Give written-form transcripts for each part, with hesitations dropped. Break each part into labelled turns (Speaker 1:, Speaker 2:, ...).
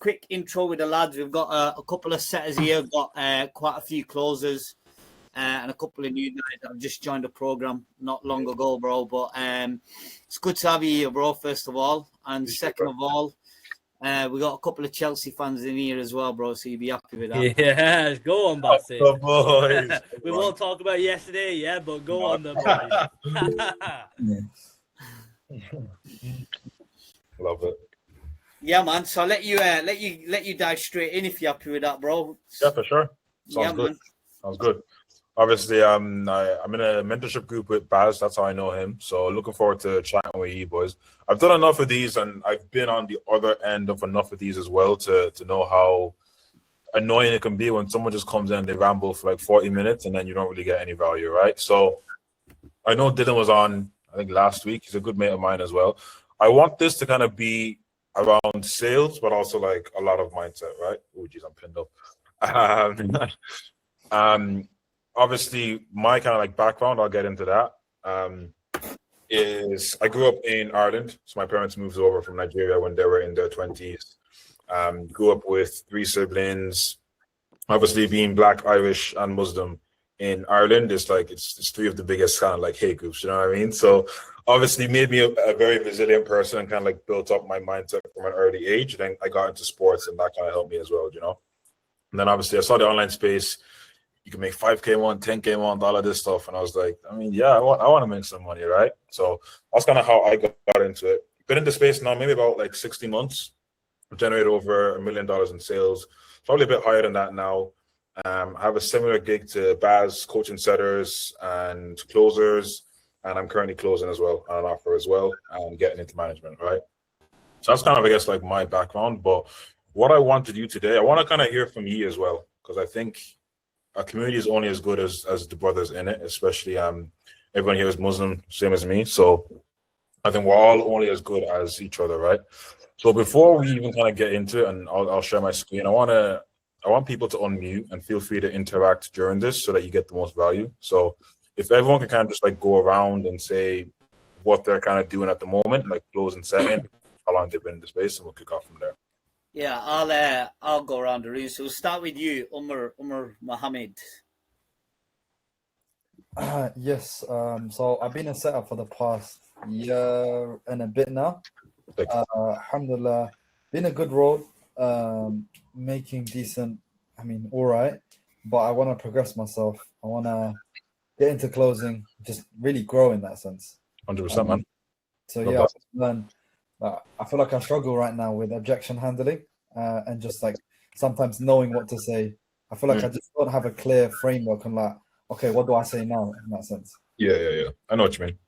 Speaker 1: quick intro with the lads. We've got a couple of setters here. We've got quite a few closers and a couple of new guys that have just joined the program not long ago, bro. But it's good to have you here, bro, first of all. And second of all, we got a couple of Chelsea fans in here as well, bro, so you'll be happy with that.
Speaker 2: Yeah, go on, Basit.
Speaker 3: Oh, boys.
Speaker 2: We won't talk about yesterday, yeah, but go on, the boys.
Speaker 3: Love it.
Speaker 1: Yeah, man. So I'll let you dive straight in if you're happy with that, bro.
Speaker 3: Yeah, for sure. Sounds good. Man. Sounds good. Obviously, I'm in a mentorship group with Baz. That's how I know him. So looking forward to chatting with you boys. I've done enough of these, and I've been on the other end of enough of these as well to know how annoying it can be when someone just comes in and they ramble for like 40 minutes and then you don't really get any value, right? So I know Dylan was on, I think, last week. He's a good mate of mine as well. I want this to kind of be around sales, but also like a lot of mindset, right? Oh, geez, I'm pinned up. Obviously, my kind of like background, I'll get into that, is I grew up in Ireland. So my parents moved over from Nigeria when they were in their 20s. Grew up with 3 siblings. Obviously, being Black, Irish, and Muslim in Ireland is like, it's 3 of the biggest kind of like hate groups, you know what I mean? So obviously made me a very resilient person and kind of like built up my mindset from an early age. Then I got into sports and that kind of helped me as well, you know? And then obviously I saw the online space. You can make 5K one, 10K one, all of this stuff. And I was like, I mean, yeah, I want to make some money, right? So that's kind of how I got into it. Been in the space now maybe about like 60 months. I've generated over $1 million in sales. Probably a bit higher than that now. I have a similar gig to Baz, coaching setters and closers. And I'm currently closing as well on an offer as well and getting into management, right? So that's kind of, I guess, like my background. But what I want to do today, I want to kind of hear from you as well, because I think our community is only as good as the brothers in it, especially everyone here is Muslim, same as me. So I think we're all only as good as each other, right? So before we even kind of get into it, and I'll share my screen, I want people to unmute and feel free to interact during this so that you get the most value. So if everyone can kind of just like go around and say what they're kind of doing at the moment, like close and setting, how long they've been in the space, and we'll kick off from there.
Speaker 1: Yeah, I'll go around the room. So we'll start with you, Umar Mohammed.
Speaker 4: Yes. So I've been a setup for the past year and a bit now. Alhamdulillah, been a good road. Making decent. I mean, all right. But I want to progress myself. I want to get into closing, just really grow in that sense.
Speaker 3: 100%, man.
Speaker 4: So yeah, learn. I feel like I struggle right now with objection handling and just like sometimes knowing what to say. I feel like I just don't have a clear framework and like, okay, what do I say now in that sense?
Speaker 3: Yeah. I know what you mean.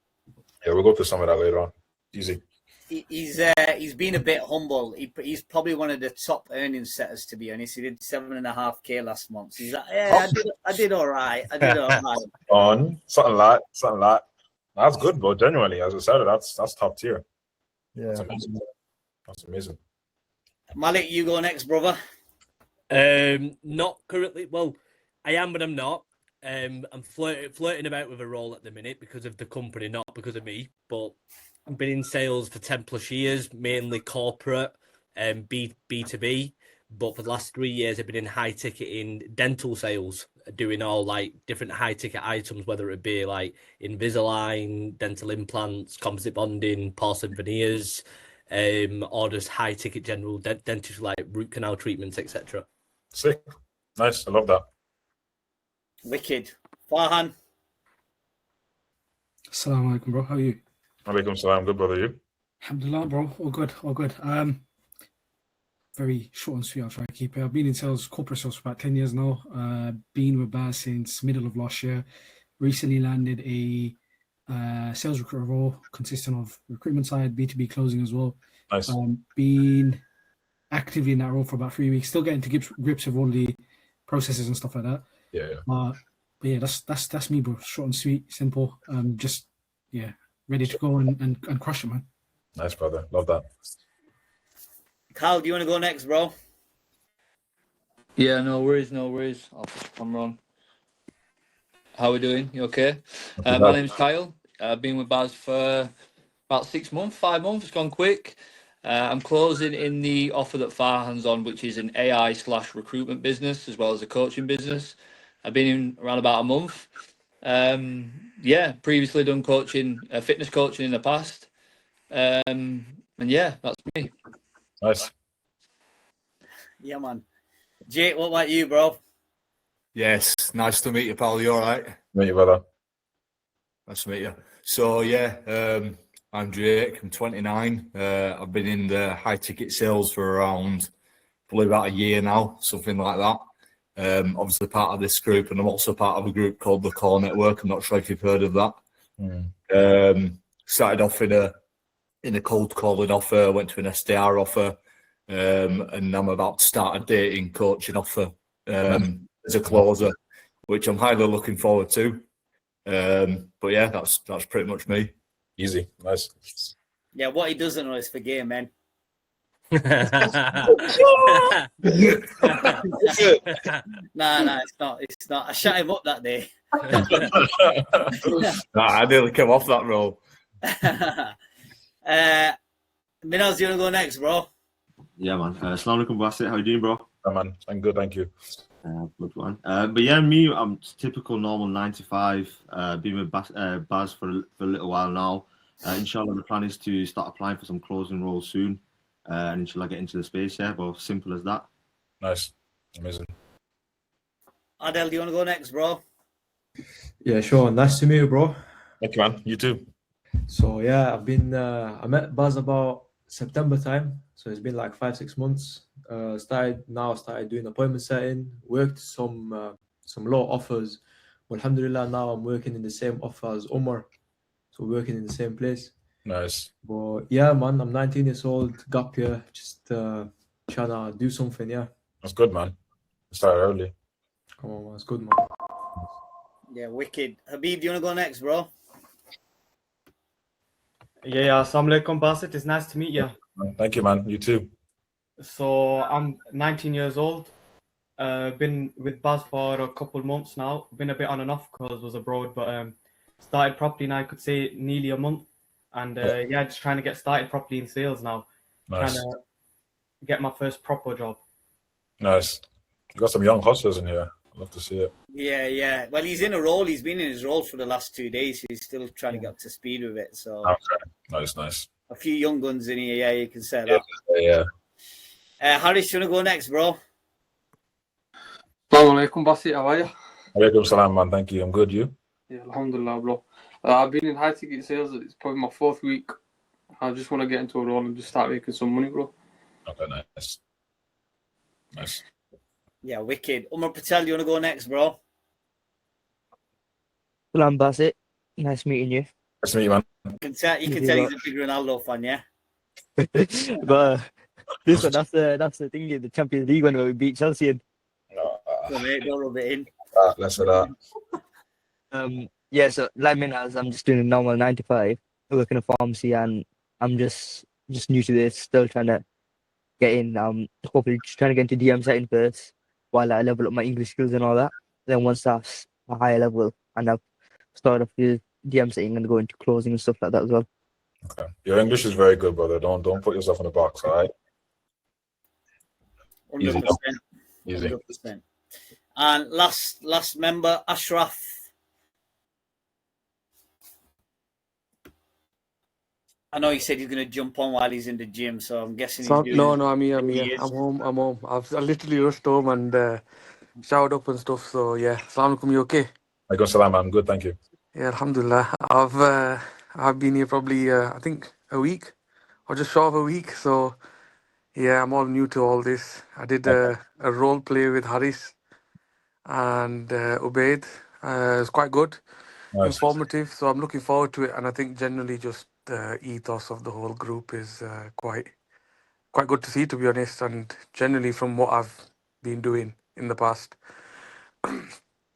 Speaker 3: Yeah, we'll go through some of that later on. Easy.
Speaker 1: He's been a bit humble. He's probably one of the top earning setters, to be honest. He did 7.5K last month. So he's like, yeah, I did all right.
Speaker 3: On something like. That's good, bro. Genuinely, as I said, that's top tier.
Speaker 4: Yeah,
Speaker 3: that's amazing.
Speaker 1: Malik, you go next, brother.
Speaker 2: Not currently. Well, I am, but I'm not. I'm flirting about with a role at the minute because of the company, not because of me. But I've been in sales for 10 plus years, mainly corporate and B2B. But for the last 3 years, I've been in high ticket in dental sales, doing all like different high ticket items, whether it be like Invisalign, dental implants, composite bonding, porcelain veneers, or just high ticket general dentistry like root canal treatments, etc.
Speaker 3: Sick. Nice. I love that.
Speaker 1: Wicked. Farhan.
Speaker 5: Assalamu alaikum, bro. How are you?
Speaker 3: Alaikum salam. Good, brother. You?
Speaker 5: Alhamdulillah, bro. All good. Very short and sweet. I'll try to keep it. I've been in sales, corporate sales for about 10 years now. Been with Baz since middle of last year. Recently landed a sales recruiter role consisting of recruitment side, B2B closing as well.
Speaker 3: Nice.
Speaker 5: Been actively in that role for about 3 weeks. Still getting to grips with all the processes and stuff like that.
Speaker 3: Yeah.
Speaker 5: But yeah, that's me, bro. Short and sweet, simple. Just ready to go and crush it, man.
Speaker 3: Nice, brother. Love that.
Speaker 1: Kyle, do you want to go next, bro?
Speaker 6: Yeah, no worries. I'll put the camera on. How are we doing? You okay? My name's Kyle. I've been with Baz for about 6 months, 5 months. It's gone quick. I'm closing in the offer that Farhan's on, which is an AI/recruitment business as well as a coaching business. I've been in around about a month. Yeah, previously done coaching, fitness coaching in the past. And yeah, that's me.
Speaker 3: Nice.
Speaker 1: Yeah, man. Jake, what about you, bro?
Speaker 7: Yes, nice to meet you, pal. You all right?
Speaker 3: Meet you, brother.
Speaker 7: Nice to meet you. So yeah, I'm Jake. I'm 29. I've been in the high ticket sales for around probably about a year now, something like that. Obviously part of this group, and I'm also part of a group called the Core Network. I'm not sure if you've heard of that. Started off in a cold calling offer, went to an SDR offer, and I'm about to start a dating coaching offer as a closer, which I'm highly looking forward to. But yeah, that's pretty much me.
Speaker 3: Easy. Nice.
Speaker 1: Yeah, what he doesn't know is for game, man. Nah, it's not. It's not. I shut him up that day.
Speaker 7: I nearly came off that role.
Speaker 1: Minaz, you want to go next, bro?
Speaker 8: Yeah, man. Assalamu alaikum, Basit. How you doing, bro?
Speaker 3: Yeah, man. I'm good, thank you.
Speaker 8: Good one. But yeah, me, I'm typical normal 9 to 5. Been with Baz for a little while now. Inshallah, the plan is to start applying for some closing roles soon. And inshallah, get into the space, yeah. But simple as that.
Speaker 3: Nice. Amazing.
Speaker 1: Adel, do you want to go next, bro?
Speaker 9: Yeah, sure. Nice to meet you, bro.
Speaker 3: Thank you, man. You too.
Speaker 9: So yeah, I met Buzz about September time. So it's been like 5-6 months. Started doing appointment setting, worked some low offers. But alhamdulillah, now I'm working in the same offer as Omar. So working in the same place.
Speaker 3: Nice.
Speaker 9: But yeah, man, I'm 19 years old, gap year, just trying to do something, yeah.
Speaker 3: That's good, man. Started early.
Speaker 9: Come on, man, it's good, man.
Speaker 1: Yeah, wicked. Habib, do you want to go next, bro?
Speaker 10: Yeah, assalamu alaikum, Basit. It's nice to meet you.
Speaker 3: Thank you, man. You too.
Speaker 10: So I'm 19 years old. Been with Baz for a couple months now. Been a bit on and off because I was abroad, but started properly now, I could say nearly a month. And yeah, just trying to get started properly in sales now.
Speaker 3: Nice.
Speaker 10: Trying to get my first proper job.
Speaker 3: Nice. You got some young hustlers in here. I'd love to see it.
Speaker 1: Yeah. Well, he's in a role. He's been in his role for the last 2 days. He's still trying to get up to speed with it. So
Speaker 3: Okay. Nice.
Speaker 1: a few young guns in here. Yeah, you can say that.
Speaker 3: Yeah.
Speaker 1: Harris, do you want to go next, bro?
Speaker 11: Assalamu alaikum, Basit. How are you?
Speaker 3: Alaikum salam, man. Thank you. I'm good. You?
Speaker 11: Yeah, alhamdulillah, bro. I've been in high ticket sales. It's probably my 4th week. I just want to get into a role and just start making some money, bro.
Speaker 3: Okay, nice.
Speaker 1: Yeah, wicked. Umar Patel, do you want to go next, bro?
Speaker 12: Salam, Basit. Nice meeting you.
Speaker 3: Nice to meet you, man.
Speaker 1: You can tell he's a big Ronaldo fan, yeah?
Speaker 12: But this one, that's the thing, the Champions League one where we beat Chelsea in.
Speaker 1: So, mate, don't rub it in.
Speaker 3: Let's do that.
Speaker 12: Yeah, so like Minaz, I'm just doing a normal 9 to 5. I work in a pharmacy and I'm just new to this, still trying to get in. Hopefully just trying to get into DM setting first while I level up my English skills and all that. Then once that's a higher level and I've started off with DM setting and go into closing and stuff like that as well.
Speaker 3: Okay. Your English is very good, brother. Don't put yourself in a box, all right?
Speaker 1: 100%.
Speaker 3: Easy.
Speaker 1: 100%. And last member, Ashraf. I know he said he's going to jump on while he's in the gym, so I'm guessing he's doing...
Speaker 11: No, I'm here. I'm home. I literally rushed home and showered up and stuff. So yeah, assalamu alaikum. You okay?
Speaker 3: Alaikum salam, man. I'm good, thank you.
Speaker 11: Yeah, alhamdulillah. I've been here probably I think a week or just short of a week. So yeah, I'm all new to all this. I did a role play with Haris and Ubaid. It's quite good, informative. So I'm looking forward to it, and I think generally just the ethos of the whole group is quite good to see, to be honest. And generally from what I've been doing in the past,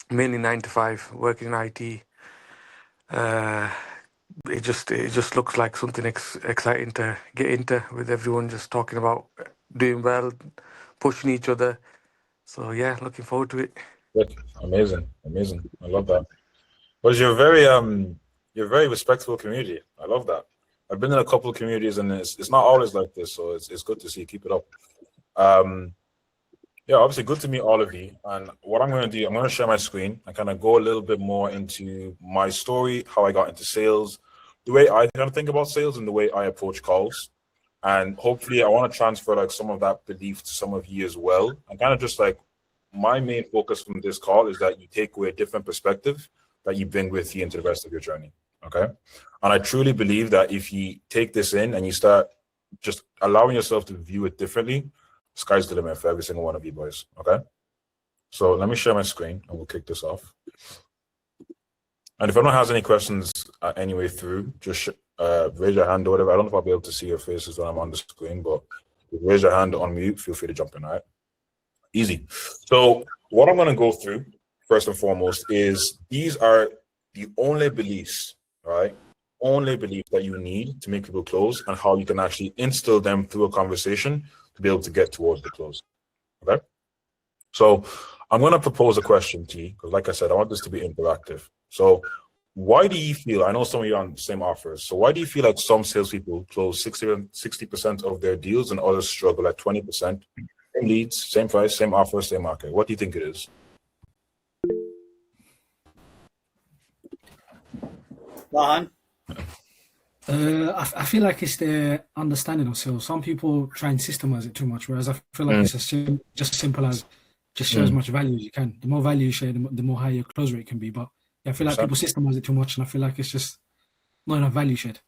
Speaker 11: mainly 9 to 5, working in IT, it just looks like something exciting to get into, with everyone just talking about doing well, pushing each other. So yeah, looking forward to it.
Speaker 3: Good. Amazing. I love that. But you're very respectful community. I love that. I've been in a couple of communities, and it's not always like this, so it's good to see. Keep it up. Yeah, obviously good to meet all of you. And what I'm going to do, I'm going to share my screen and kind of go a little bit more into my story, how I got into sales, the way I kind of think about sales, and the way I approach calls. And hopefully, I want to transfer like some of that belief to some of you as well. And kind of just like my main focus from this call is that you take away a different perspective that you bring with you into the rest of your journey. Okay. And I truly believe that if you take this in and you start just allowing yourself to view it differently, sky's the limit for every single one of you boys. Okay. So let me share my screen and we'll kick this off. And if anyone has any questions any way through, just raise your hand or whatever. I don't know if I'll be able to see your faces when I'm on the screen, but if you raise your hand on mute, feel free to jump in. All right. Easy. So what I'm going to go through first and foremost is these are the only beliefs, right? Only beliefs that you need to make people close, and how you can actually instill them through a conversation to be able to get towards the close. Okay. So I'm going to propose a question to you because, like I said, I want this to be interactive. So why do you feel, I know some of you are on the same offers, so why do you feel like some salespeople close 60% of their deals and others struggle at 20%? Same leads, same price, same offer, same market. What do you think it is?
Speaker 1: Farhan?
Speaker 5: I feel like it's the understanding of sales. Some people try and systemize it too much, whereas I feel like it's just simple as just share as much value as you can. The more value you share, the more higher your close rate can be. But yeah, I feel like people systemize it too much, and I feel like it's just not enough value shared.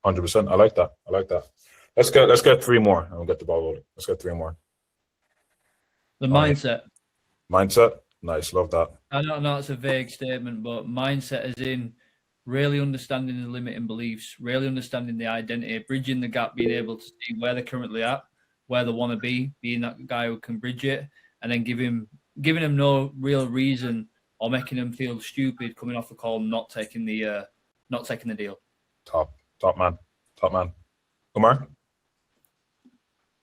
Speaker 3: 100%. I like that. I like that. Let's get three more, and we'll get the ball rolling. Let's get three more.
Speaker 6: The mindset.
Speaker 3: Mindset. Nice. Love that.
Speaker 6: I know it's a vague statement, but mindset is in really understanding the limiting beliefs, really understanding the identity, bridging the gap, being able to see where they're currently at, where they want to be, being that guy who can bridge it, and then giving them no real reason or making them feel stupid coming off the call, not taking the deal. Top
Speaker 3: man. Umar?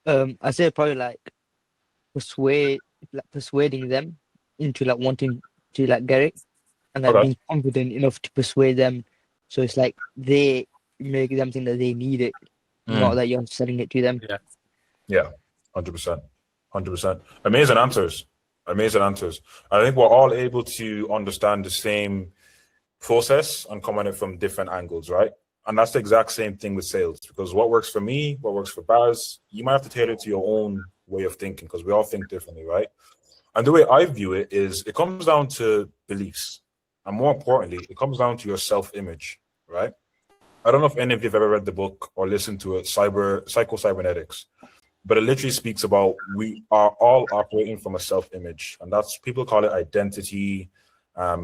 Speaker 12: I say probably like persuading them into like wanting to like get it, and like being confident enough to persuade them, so it's like they make them think that they need it, not that you're selling it to them.
Speaker 3: Yeah, 100%. Amazing answers. I think we're all able to understand the same process and come at it from different angles, right? And that's the exact same thing with sales, because what works for me, what works for Baz, you might have to tailor it to your own way of thinking, because we all think differently, right? And the way I view it is it comes down to beliefs. And more importantly, it comes down to your self-image, right? I don't know if any of you have ever read the book or listened to it, Psycho-Cybernetics, but it literally speaks about we are all operating from a self-image. And that's, people call it identity,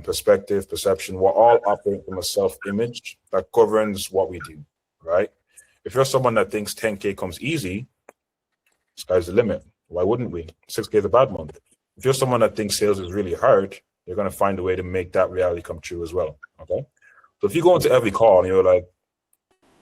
Speaker 3: perspective, perception. We're all operating from a self-image that governs what we do, right? If you're someone that thinks 10K comes easy, sky's the limit. Why wouldn't we? 6K is a bad month. If you're someone that thinks sales is really hard, you're going to find a way to make that reality come true as well, okay? So if you go into every call and you're like,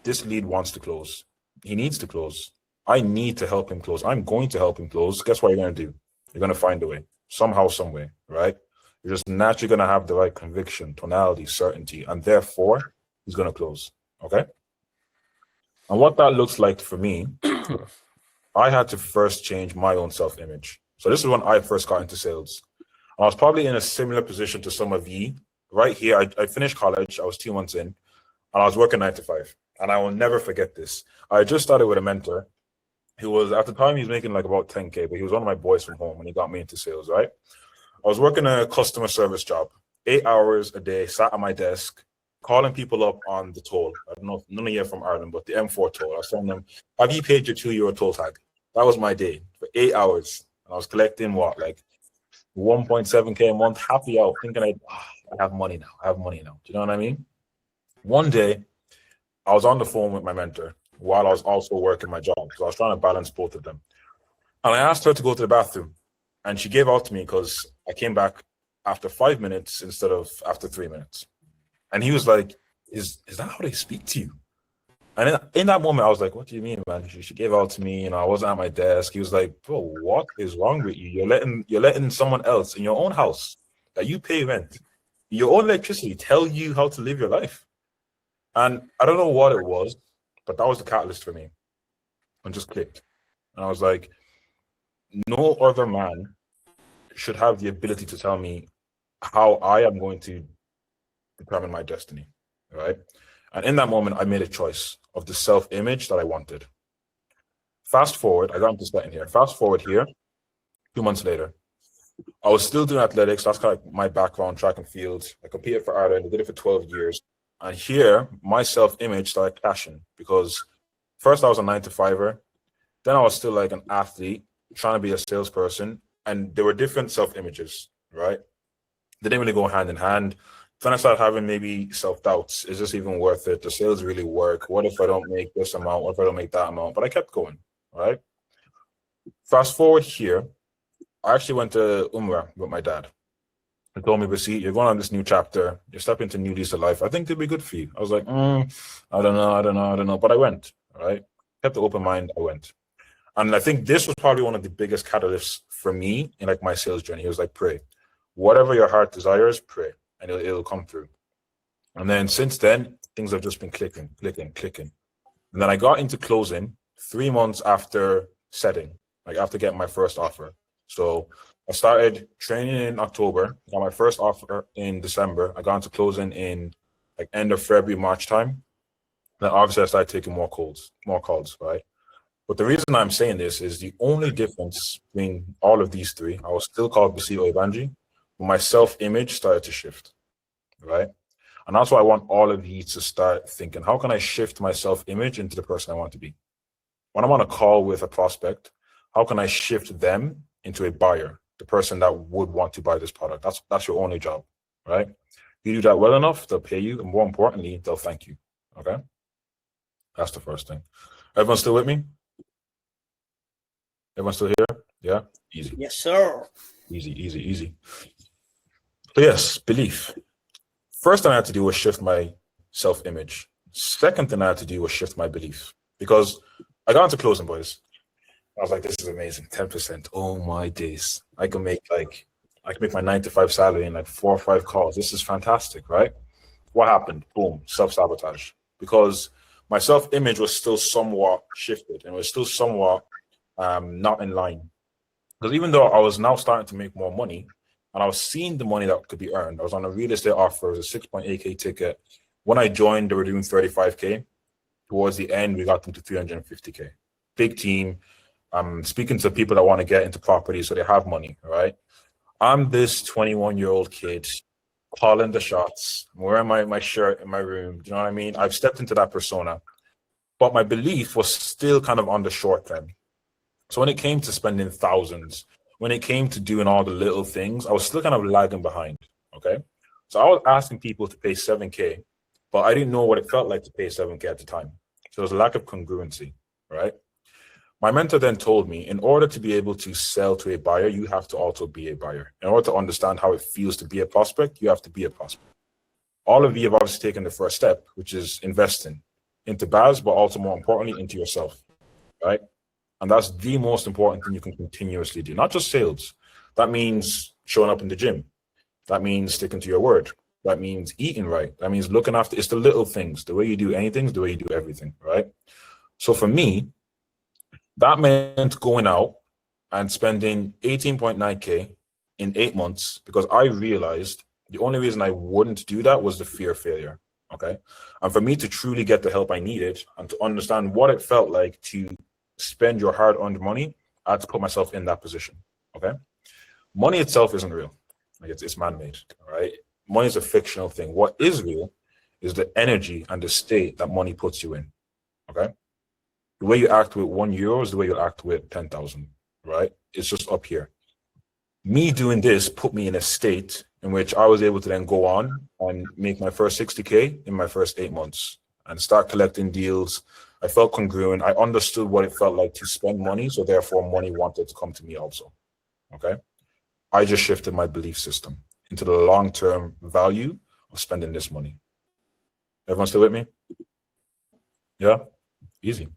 Speaker 3: this lead wants to close. He needs to close. I need to help him close. I'm going to help him close. Guess what you're going to do? You're going to find a way, somehow, some way, right? You're just naturally going to have the right conviction, tonality, certainty, and therefore he's going to close, okay? And what that looks like for me, I had to first change my own self-image. So this is when I first got into sales. I was probably in a similar position to some of you. Right here, I finished college. I was 2 months in, and I was working 9 to 5. And I will never forget this. I just started with a mentor who was, at the time, he was making like about 10K, but he was one of my boys from home when he got me into sales, right? I was working a customer service job, 8 hours a day, sat at my desk, calling people up on the toll. I don't know if none of you are from Ireland, but the M4 toll. I was telling them, have you paid your €2 toll tag? That was my day for 8 hours. And I was collecting what, like 1.7K a month, happy out, thinking I have money now. Do you know what I mean? One day, I was on the phone with my mentor while I was also working my job. So I was trying to balance both of them. And I asked her to go to the bathroom. And she gave out to me because I came back after 5 minutes instead of after 3 minutes. And he was like, is that how they speak to you? And in that moment, I was like, what do you mean, man? She gave out to me, I wasn't at my desk. He was like, bro, what is wrong with you? You're letting someone else in your own house that you pay rent, your own electricity, tell you how to live your life. And I don't know what it was, But that was the catalyst for me, and just clicked. And I was like, no other man should have the ability to tell me how I am going to determine my destiny, right? And in that moment, I made a choice of the self-image that I wanted. Fast forward, I got into setting here. Fast forward here, 2 months later, I was still doing athletics. That's kind of my background, track and field. I competed for Ireland. I did it for 12 years. And here, my self-image started clashing because first I was a 9-to-5er. Then I was still like an athlete, trying to be a salesperson. And there were different self-images, right? They didn't really go hand in hand. Then I started having maybe self-doubts. Is this even worth it? Does sales really work? What if I don't make this amount? What if I don't make that amount? But I kept going, right? Fast forward here, I actually went to Umrah with my dad. He told me, Basit, you're going on this new chapter. You're stepping into new lease of life. I think it'd be good for you. I was like, I don't know. But I went, right? Kept an open mind. I went. And I think this was probably one of the biggest catalysts for me in like my sales journey. He was like, pray. Whatever your heart desires, pray. And it'll come through. And then since then, things have just been clicking. And then I got into closing 3 months after setting, like after getting my first offer. So I started training in October, got my first offer in December. I got into closing in like end of February, March time. Then obviously I started taking more calls, right? But the reason I'm saying this is the only difference between all of these three, I was still called Basit Oyebanji, but my self-image started to shift, right? And that's why I want all of you to start thinking, how can I shift my self-image into the person I want to be? When I'm on a call with a prospect, how can I shift them into a buyer, the person that would want to buy this product? That's your only job, right? If you do that well enough, they'll pay you, and more importantly, they'll thank you, okay? That's the first thing. Everyone still with me? Everyone still here? Yeah? Easy.
Speaker 1: Yes, sir.
Speaker 3: Easy. So yes, belief. First thing I had to do was shift my self-image. Second thing I had to do was shift my belief. Because I got into closing, boys. I was like, this is amazing. 10%. Oh my days. I can make my 9-to-5 salary in like 4 or 5 calls. This is fantastic, right? What happened? Boom, self-sabotage. Because my self-image was still somewhat shifted and was still somewhat not in line. Because even though I was now starting to make more money and I was seeing the money that could be earned, I was on a real estate offer, it was a 6.8K ticket. When I joined, they were doing 35K. Towards the end, we got them to 350K. Big team. I'm speaking to people that want to get into property so they have money, right? I'm this 21-year-old kid calling the shots, I'm wearing my shirt in my room. Do you know what I mean? I've stepped into that persona. But my belief was still kind of on the short term. So when it came to spending thousands, when it came to doing all the little things, I was still kind of lagging behind, okay? So I was asking people to pay 7K, but I didn't know what it felt like to pay 7K at the time. So there was a lack of congruency, right? My mentor then told me, in order to be able to sell to a buyer, you have to also be a buyer. In order to understand how it feels to be a prospect, you have to be a prospect. All of you have obviously taken the first step, which is investing into Baz, but also more importantly, into yourself, right? And that's the most important thing you can continuously do, not just sales. That means showing up in the gym. That means sticking to your word. That means eating right. That means looking after, it's the little things. The way you do anything is the way you do everything, right? So for me, that meant going out and spending 18.9K in 8 months because I realized the only reason I wouldn't do that was the fear of failure, okay? And for me to truly get the help I needed and to understand what it felt like to spend your hard-earned money, I had to put myself in that position, okay? Money itself isn't real. Like it's man-made, all right? Money is a fictional thing. What is real is the energy and the state that money puts you in, okay? The way you act with €1 is the way you act with 10,000, right? It's just up here. Me doing this put me in a state in which I was able to then go on and make my first 60K in my first 8 months and start collecting deals. I felt congruent. I understood what it felt like to spend money, so therefore money wanted to come to me also, okay? I just shifted my belief system into the long-term value of spending this money. Everyone still with me? Yeah? Easy.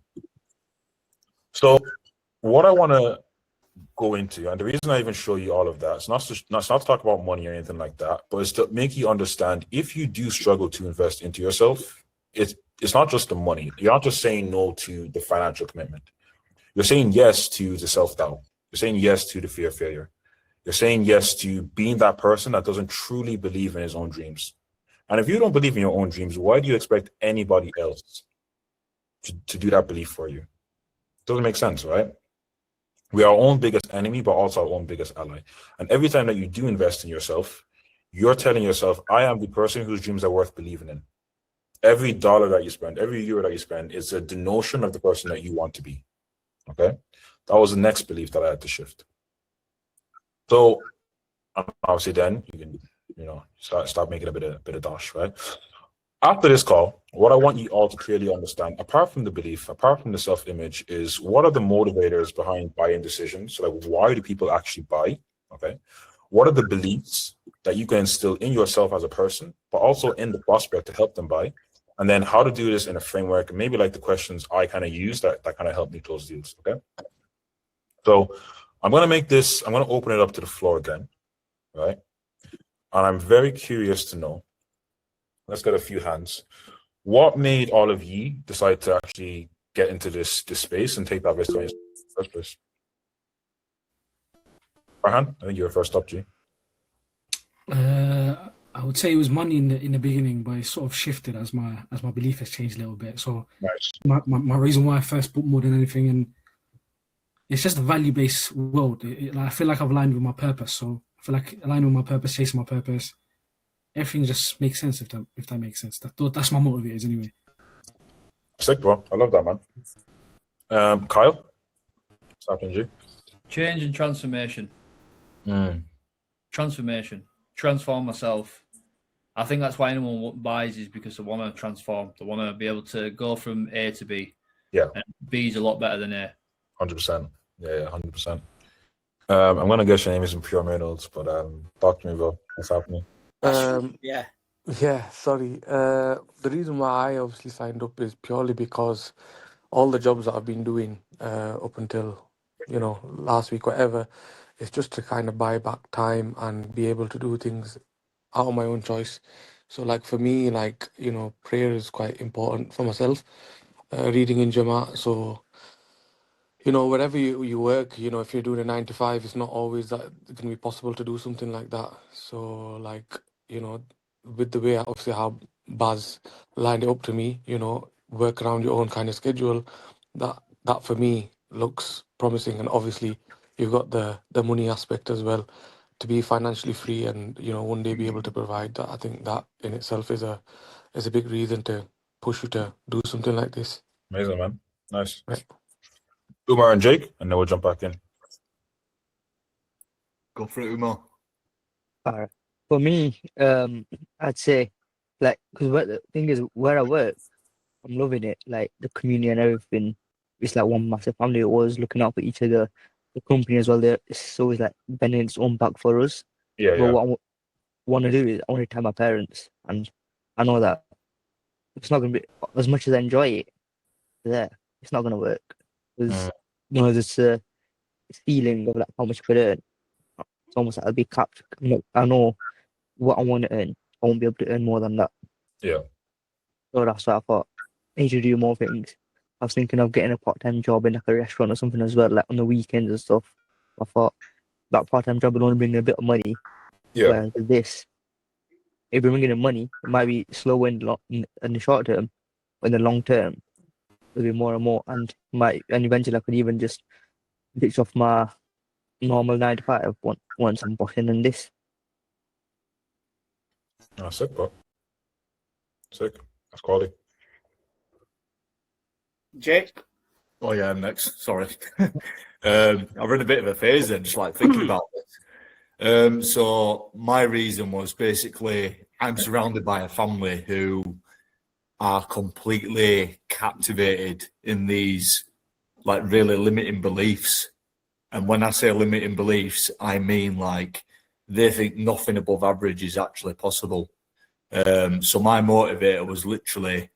Speaker 3: So what I want to go into, and the reason I even show you all of that, it's not to talk about money or anything like that, but it's to make you understand if you do struggle to invest into yourself, it's it's not just the money. You're not just saying no to the financial commitment. You're saying yes to the self-doubt. You're saying yes to the fear of failure. You're saying yes to being that person that doesn't truly believe in his own dreams. And if you don't believe in your own dreams, why do you expect anybody else to do that belief for you? Doesn't make sense, right? We are our own biggest enemy, but also our own biggest ally. And every time that you do invest in yourself, you're telling yourself, I am the person whose dreams are worth believing in. Every dollar that you spend, every euro that you spend is a denotion of the person that you want to be. Okay? That was the next belief that I had to shift. So obviously then you can, start making a bit of dash, right? After this call, what I want you all to clearly understand, apart from the belief, apart from the self-image, is what are the motivators behind buying decisions? So like, why do people actually buy? Okay. What are the beliefs that you can instill in yourself as a person, but also in the prospect to help them buy? And then how to do this in a framework, maybe like the questions I kind of use that kind of help me close deals. Okay. So I'm going to open it up to the floor again. Right. And I'm very curious to know, let's get a few hands. What made all of you decide to actually get into this space and take that risk on yourself in the first place? Farhan, I think you're first up, G.
Speaker 5: I would say it was money in the beginning, but it sort of shifted as my belief has changed a little bit. So
Speaker 3: nice.
Speaker 5: My reason why I first put more than anything, and it's just a value-based world. I feel like I've aligned with my purpose. So I feel like aligned with my purpose, chasing my purpose, everything just makes sense if that makes sense. That's my motivators anyway.
Speaker 3: Sick, bro. I love that, man. Kyle, what's happening, G?
Speaker 6: Change and transformation. Transformation. Transform myself. I think that's why anyone buys is because they want to transform. They want to be able to go from A to B.
Speaker 3: Yeah.
Speaker 6: And B is a lot better than A.
Speaker 3: 100%. Yeah, 100%. I'm going to guess your name isn't Pure Reynolds, but talk to me, bro. What's happening?
Speaker 11: Yeah, sorry. The reason why I obviously signed up is purely because all the jobs that I've been doing up until, last week, whatever, it's just to kind of buy back time and be able to do things out of my own choice. So like for me, prayer is quite important for myself, reading in Jamaat. So, wherever you work, if you're doing a 9 to 5, it's not always that it can be possible to do something like that. So with the way obviously how Baz lined it up to me, work around your own kind of schedule, that for me looks promising. And obviously you've got the money aspect as well, to be financially free and one day be able to provide that. I think that in itself is a big reason to push you to do something like this.
Speaker 3: Amazing, man. Nice.
Speaker 11: Right.
Speaker 3: Umar and Jake, and then we'll jump back in.
Speaker 7: Go for it, Umar.
Speaker 12: For me, I'd say, because the thing is, where I work, I'm loving it. Like the community and everything, it's like one massive family. Always looking out for each other. The company as well, it's always like bending its own back for us.
Speaker 3: Yeah,
Speaker 12: but what I want to do is I want to tell my parents, and I know that it's not going to be as much as I enjoy it. It's not going to work. Because there's a feeling of like how much I could earn. It's almost like I'll be capped. I know what I want to earn. I won't be able to earn more than that.
Speaker 3: Yeah.
Speaker 12: So that's why I thought I need to do more things. I was thinking of getting a part-time job in like a restaurant or something as well, like on the weekends and stuff. I thought that part-time job would only bring a bit of money.
Speaker 3: Yeah.
Speaker 12: Whereas with this, if you're bringing in money, it might be slow in the short term, but in the long term, it'll be more and more. And eventually I could even just ditch off my normal 9 to 5 once I'm bossing in this.
Speaker 3: Sick, bro. Sick. That's quality.
Speaker 1: Jake?
Speaker 7: Oh yeah, I'm next. Sorry. I've in a bit of a phase then, just like thinking about this. So my reason was basically I'm surrounded by a family who are completely captivated in these like really limiting beliefs. And when I say limiting beliefs, I mean like they think nothing above average is actually possible. So my motivator was literally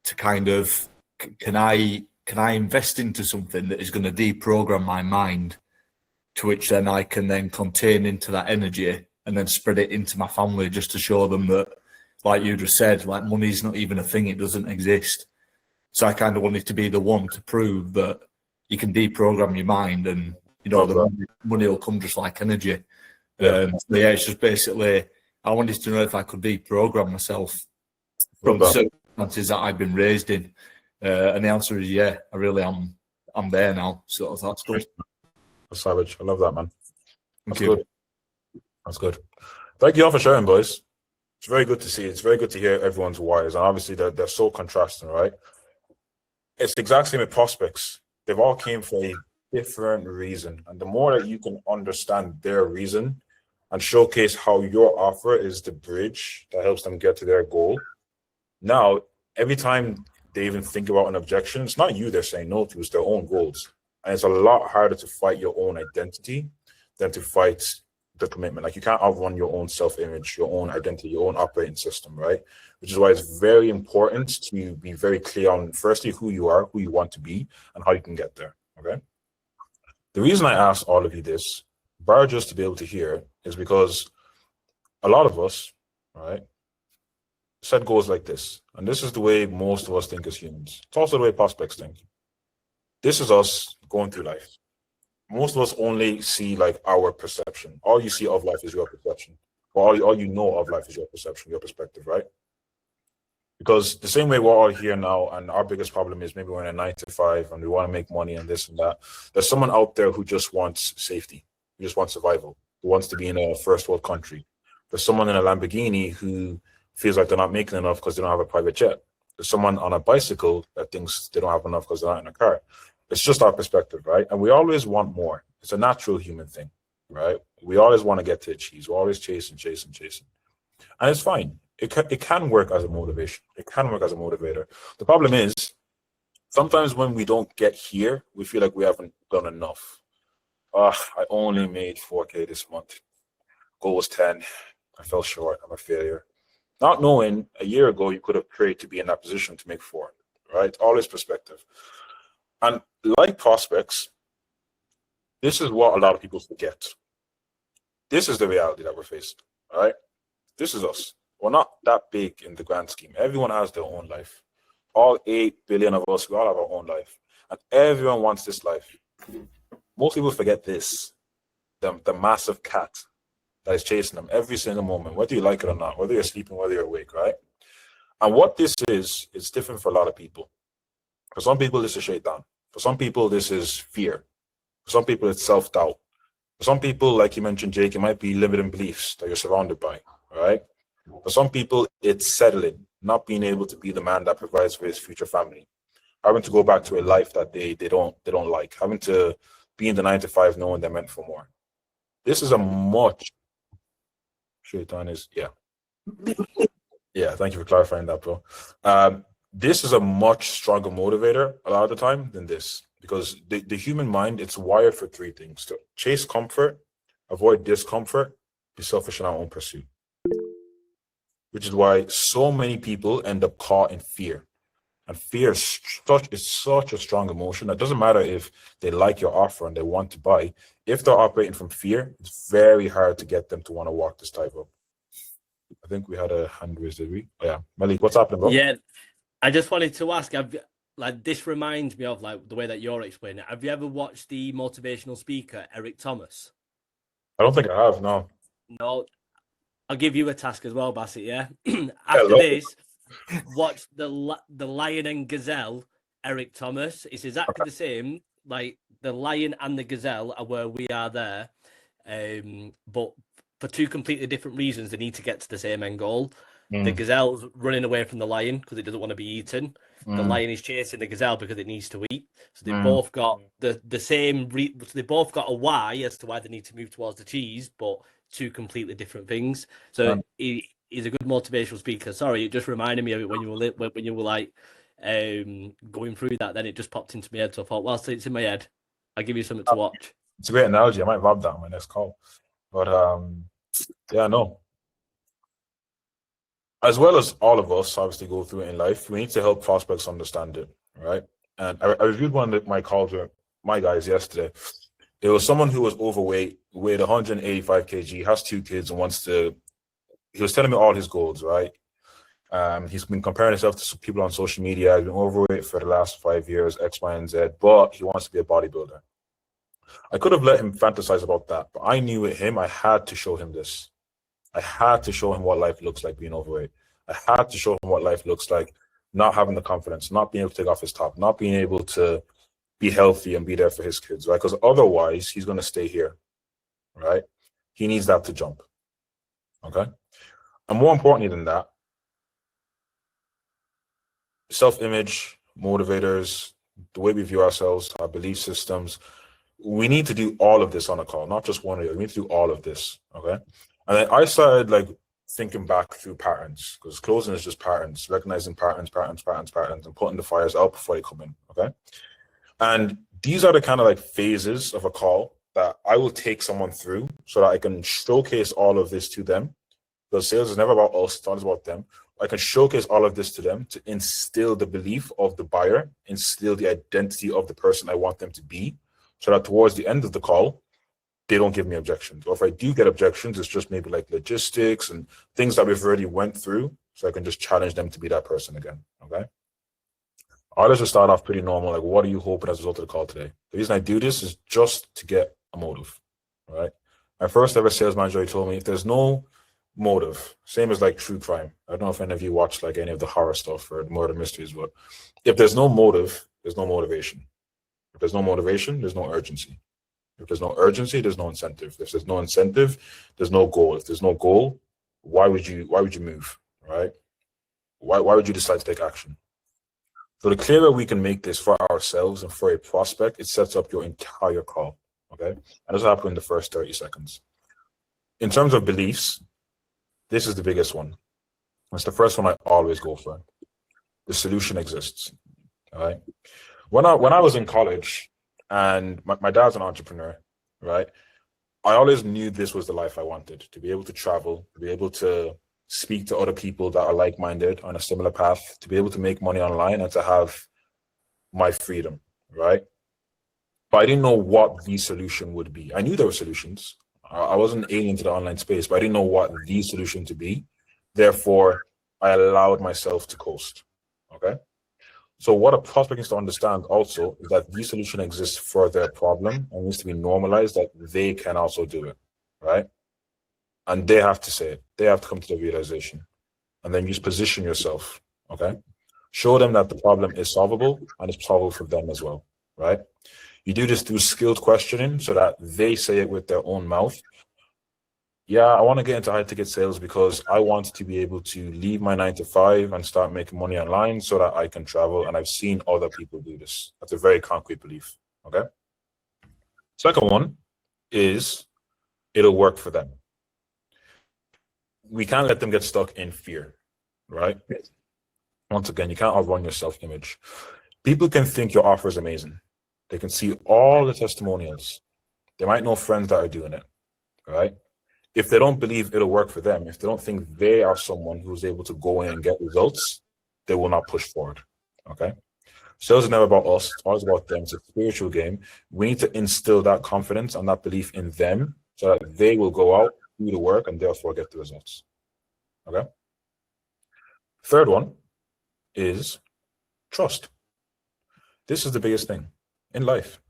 Speaker 7: to kind of, can I invest into something that is going to deprogram my mind, to which then I can then contain into that energy and then spread it into my family, just to show them that, like you just said, like money's not even a thing, it doesn't exist. So I kind of wanted to be the one to prove that you can deprogram your mind, and the money will come just like energy. So it's just basically I wanted to know if I could deprogram myself from the circumstances that I've been raised in, and the answer is yeah. I really am. I'm there now, so that's good.
Speaker 3: That's savage. I love that, man.
Speaker 7: Thank you.
Speaker 3: Good. That's good. Thank you all for sharing, boys. It's very good to see. It's very good to hear everyone's whys, and obviously they're so contrasting, right? It's the exact same with prospects. They've all came for a different reason, and the more that you can understand their reason and showcase how your offer is the bridge that helps them get to their goal. Now, every time they even think about an objection, it's not you they're saying no to, it's their own goals. And it's a lot harder to fight your own identity than to fight the commitment. Like, you can't outrun your own self-image, your own identity, your own operating system, right? Which is why it's very important to be very clear on, firstly, who you are, who you want to be, and how you can get there, okay? The reason I asked all of you this, bar just to be able to hear, is because a lot of us, right, set goals like this. And this is the way most of us think as humans. It's also the way prospects think. This is us going through life. Most of us only see like our perception. All you see of life is your perception. Or all you know of life is your perception, your perspective, right? Because the same way we're all here now, and our biggest problem is maybe we're in a 9-to-5 and we want to make money and this and that. There's someone out there who just wants safety, who just wants survival, who wants to be in a first world country. There's someone in a Lamborghini who feels like they're not making enough because they don't have a private jet. There's someone on a bicycle that thinks they don't have enough because they're not in a car. It's just our perspective, right? And we always want more. It's a natural human thing, right? We always want to get to the cheese. We're always chasing. And it's fine. It can work as a motivation. It can work as a motivator. The problem is, sometimes when we don't get here, we feel like we haven't done enough. I only made 4K this month. Goal was 10. I fell short. I'm a failure. Not knowing a year ago you could have prayed to be in that position to make 4, right? Always perspective. And like prospects, this is what a lot of people forget. This is the reality that we're facing, all right? This is us. We're not that big in the grand scheme. Everyone has their own life. All 8 billion of us, we all have our own life. And everyone wants this life. Most people forget this, the massive cat that is chasing them every single moment, whether you like it or not, whether you're sleeping, whether you're awake, right? And what this is, it's different for a lot of people. For some people, this is shaitan. For some people, this is fear. For some people, it's self-doubt. For some people, like you mentioned, Jake, it might be limiting beliefs that you're surrounded by, right? For some people, it's settling, not being able to be the man that provides for his future family, having to go back to a life that they don't like, having to be in the 9-to-5 knowing they're meant for more. This is a much shaitan is yeah. Thank you for clarifying that, bro. This is a much stronger motivator a lot of the time than this, because the human mind, it's wired for 3 things: to chase comfort, avoid discomfort, be selfish in our own pursuit. Which is why so many people end up caught in fear. And fear is such a strong emotion that doesn't matter if they like your offer and they want to buy. If they're operating from fear, it's very hard to get them to want to walk this tightrope. I think we had a hand raised, did we? Oh, yeah. Malik, what's happening, bro?
Speaker 2: Yeah, I just wanted to ask, this reminds me of like the way that you're explaining it. Have you ever watched the motivational speaker, Eric Thomas?
Speaker 3: I don't think I have, no.
Speaker 2: No. I'll give you a task as well, Basit, yeah? After this, watch the Lion and Gazelle, Eric Thomas. It's exactly the same. Like, the lion and the gazelle are where we are there. But for 2 completely different reasons, they need to get to the same end goal. The gazelle's running away from the lion because it doesn't want to be eaten. The lion is chasing the gazelle because it needs to eat. So they both got the same. They both got a why as to why they need to move towards the cheese, but 2 completely different things. So he's a good motivational speaker. Sorry, it just reminded me of it when you were like going through that. Then it just popped into my head. So I thought, whilst it's in my head, I'll give you something to watch.
Speaker 3: It's a great analogy. I might rob that on my next call. But yeah, no. As well as all of us obviously go through it in life, we need to help prospects understand it, right? And I reviewed one of my calls with my guys yesterday. It was someone who was overweight, weighed 185 kg, has 2 kids, and he was telling me all his goals, right? He's been comparing himself to some people on social media. He's been overweight for the last 5 years, X, Y, and Z, but he wants to be a bodybuilder. I could have let him fantasize about that, but I knew with him, I had to show him this. I had to show him what life looks like being overweight. I had to show him what life looks like not having the confidence, not being able to take off his top, not being able to be healthy and be there for his kids, right? Because otherwise, he's going to stay here, right? He needs that to jump, okay? And more importantly than that, self-image, motivators, the way we view ourselves, our belief systems, we need to do all of this on a call, not just one of you. We need to do all of this, okay? And then I started like thinking back through patterns, because closing is just patterns, recognizing patterns, and putting the fires out before they come in, okay? And these are the kind of like phases of a call that I will take someone through so that I can showcase all of this to them. Because sales is never about us, it's always about them. I can showcase all of this to them to instill the belief of the buyer, instill the identity of the person I want them to be, so that towards the end of the call, they don't give me objections. Or if I do get objections, it's just maybe like logistics and things that we've already went through, so I can just challenge them to be that person again, okay? I'll just start off pretty normal, like what are you hoping as a result of the call today? The reason I do this is just to get a motive, all right? My first ever sales manager, he told me, if there's no motive, same as like true crime. I don't know if any of you watch like any of the horror stuff or murder mysteries, but if there's no motive, there's no motivation. If there's no motivation, there's no urgency. If there's no urgency, there's no incentive. If there's no incentive, there's no goal. If there's no goal, why would you move, right? Why would you decide to take action? So the clearer we can make this for ourselves and for a prospect, it sets up your entire call, okay? And this will happen in the first 30 seconds. In terms of beliefs, this is the biggest one. It's the first one I always go for. The solution exists, all right? When I was in college, and my dad's an entrepreneur, right? I always knew this was the life I wanted, to be able to travel, to be able to speak to other people that are like-minded on a similar path, to be able to make money online and to have my freedom, right? But I didn't know what the solution would be. I knew there were solutions. I wasn't alien to the online space, but I didn't know what the solution to be. Therefore, I allowed myself to coast, okay? So what a prospect needs to understand also is that the solution exists for their problem and needs to be normalized that they can also do it, right? And they have to say it. They have to come to the realization. And then just position yourself, okay? Show them that the problem is solvable and it's solvable for them as well, right? You do this through skilled questioning so that they say it with their own mouth. Yeah, I want to get into high ticket sales because I want to be able to leave my 9 to 5 and start making money online so that I can travel. And I've seen other people do this. That's a very concrete belief, okay? Second one is it'll work for them. We can't let them get stuck in fear, right? Once again, you can't outrun your self-image. People can think your offer is amazing. They can see all the testimonials. They might know friends that are doing it, right? If they don't believe it'll work for them, if they don't think they are someone who's able to go in and get results, they will not push forward, okay? Sales is never about us, it's always about them. It's a spiritual game. We need to instill that confidence and that belief in them so that they will go out, do the work, and therefore get the results, okay? Third one is trust. This is the biggest thing in life.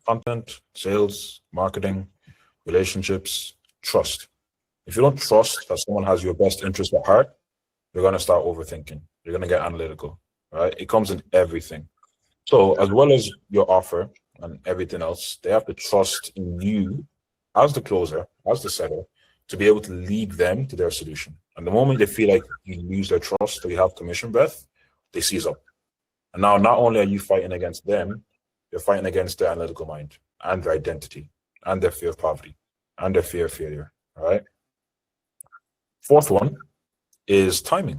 Speaker 3: Content, sales, marketing, relationships, trust. If you don't trust that someone has your best interest at heart, you're going to start overthinking. You're going to get analytical, right? It comes in everything. So as well as your offer and everything else, they have to trust in you as the closer, as the seller, to be able to lead them to their solution. And the moment they feel like you lose their trust or you have commission breath, they seize up. And now not only are you fighting against them, you're fighting against their analytical mind and their identity and their fear of poverty and their fear of failure, all right? Fourth one is timing.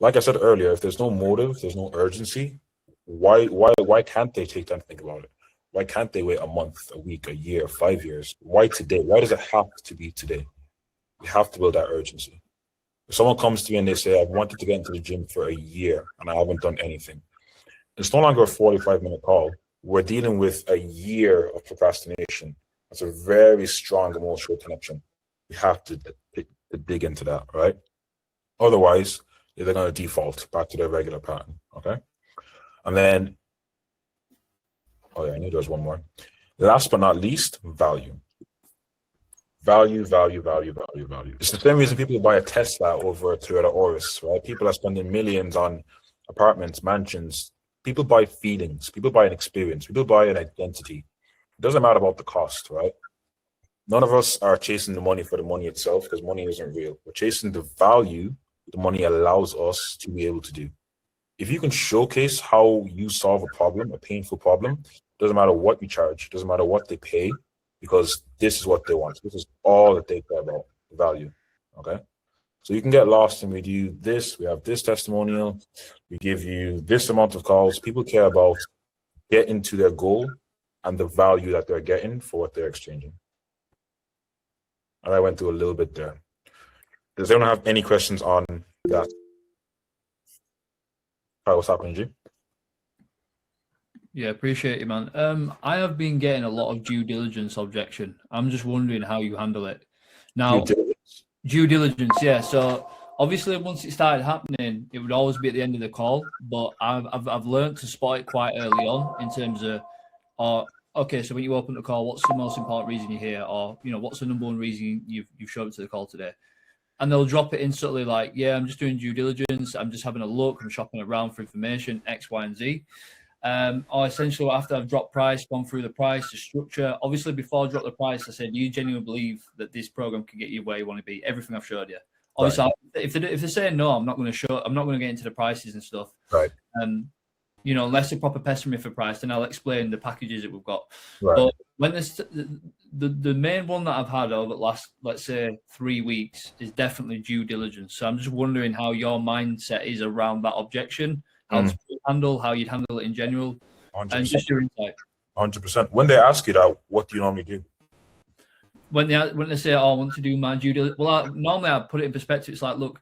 Speaker 3: Like I said earlier, if there's no motive, there's no urgency, why can't they take time to think about it? Why can't they wait a month, a week, a year, 5 years? Why today? Why does it have to be today? We have to build that urgency. If someone comes to me and they say, I've wanted to get into the gym for a year and I haven't done anything, it's no longer a 45-minute call. We're dealing with a year of procrastination. That's a very strong emotional connection. We have to dig into that, right? Otherwise, they're going to default back to their regular pattern. Okay. And then, oh yeah, I knew there was one more. Last but not least, value. Value. It's the same reason people buy a Tesla over a Toyota Auris, right? People are spending millions on apartments, mansions. People buy feelings. People buy an experience. People buy an identity. It doesn't matter about the cost, right? None of us are chasing the money for the money itself, because money isn't real. We're chasing the value the money allows us to be able to do. If you can showcase how you solve a problem, a painful problem, doesn't matter what you charge, doesn't matter what they pay, because this is what they want. This is all that they care about, the value. Okay. So you can get lost and we do this. We have this testimonial. We give you this amount of calls. People care about getting to their goal and the value that they're getting for what they're exchanging. And I went through a little bit there. Does anyone have any questions on that? Hi, what's happening, G?
Speaker 6: Yeah, appreciate it, man. I have been getting a lot of due diligence objection. I'm just wondering how you handle it. Now, due diligence, yeah. So obviously, once it started happening, it would always be at the end of the call. But I've learned to spot it quite early on in terms of, okay, so when you open the call, what's the most important reason you're here, or what's the number one reason you've showed up to the call today? And they'll drop it instantly, like, yeah, I'm just doing due diligence. I'm just having a look. I'm shopping around for information, X, Y, and Z. Or essentially, after I've dropped price, gone through the price, the structure. Obviously, before I dropped the price, I said, you genuinely believe that this program can get you where you want to be. Everything I've showed you. Obviously, right. If they're saying no, I'm not going to get into the prices and stuff.
Speaker 3: Right.
Speaker 6: Unless they proper pester me for price, then I'll explain the packages that we've got.
Speaker 3: Right.
Speaker 6: But when the main one that I've had over the last, let's say, 3 weeks is definitely due diligence. So I'm just wondering how your mindset is around that objection, how you'd handle it in general,
Speaker 3: 100%.
Speaker 6: and just your insight.
Speaker 3: 100%. When they ask you that, what do you normally do?
Speaker 6: When they say, "Oh, I want to do my due diligence," well, normally I put it in perspective. It's like, look,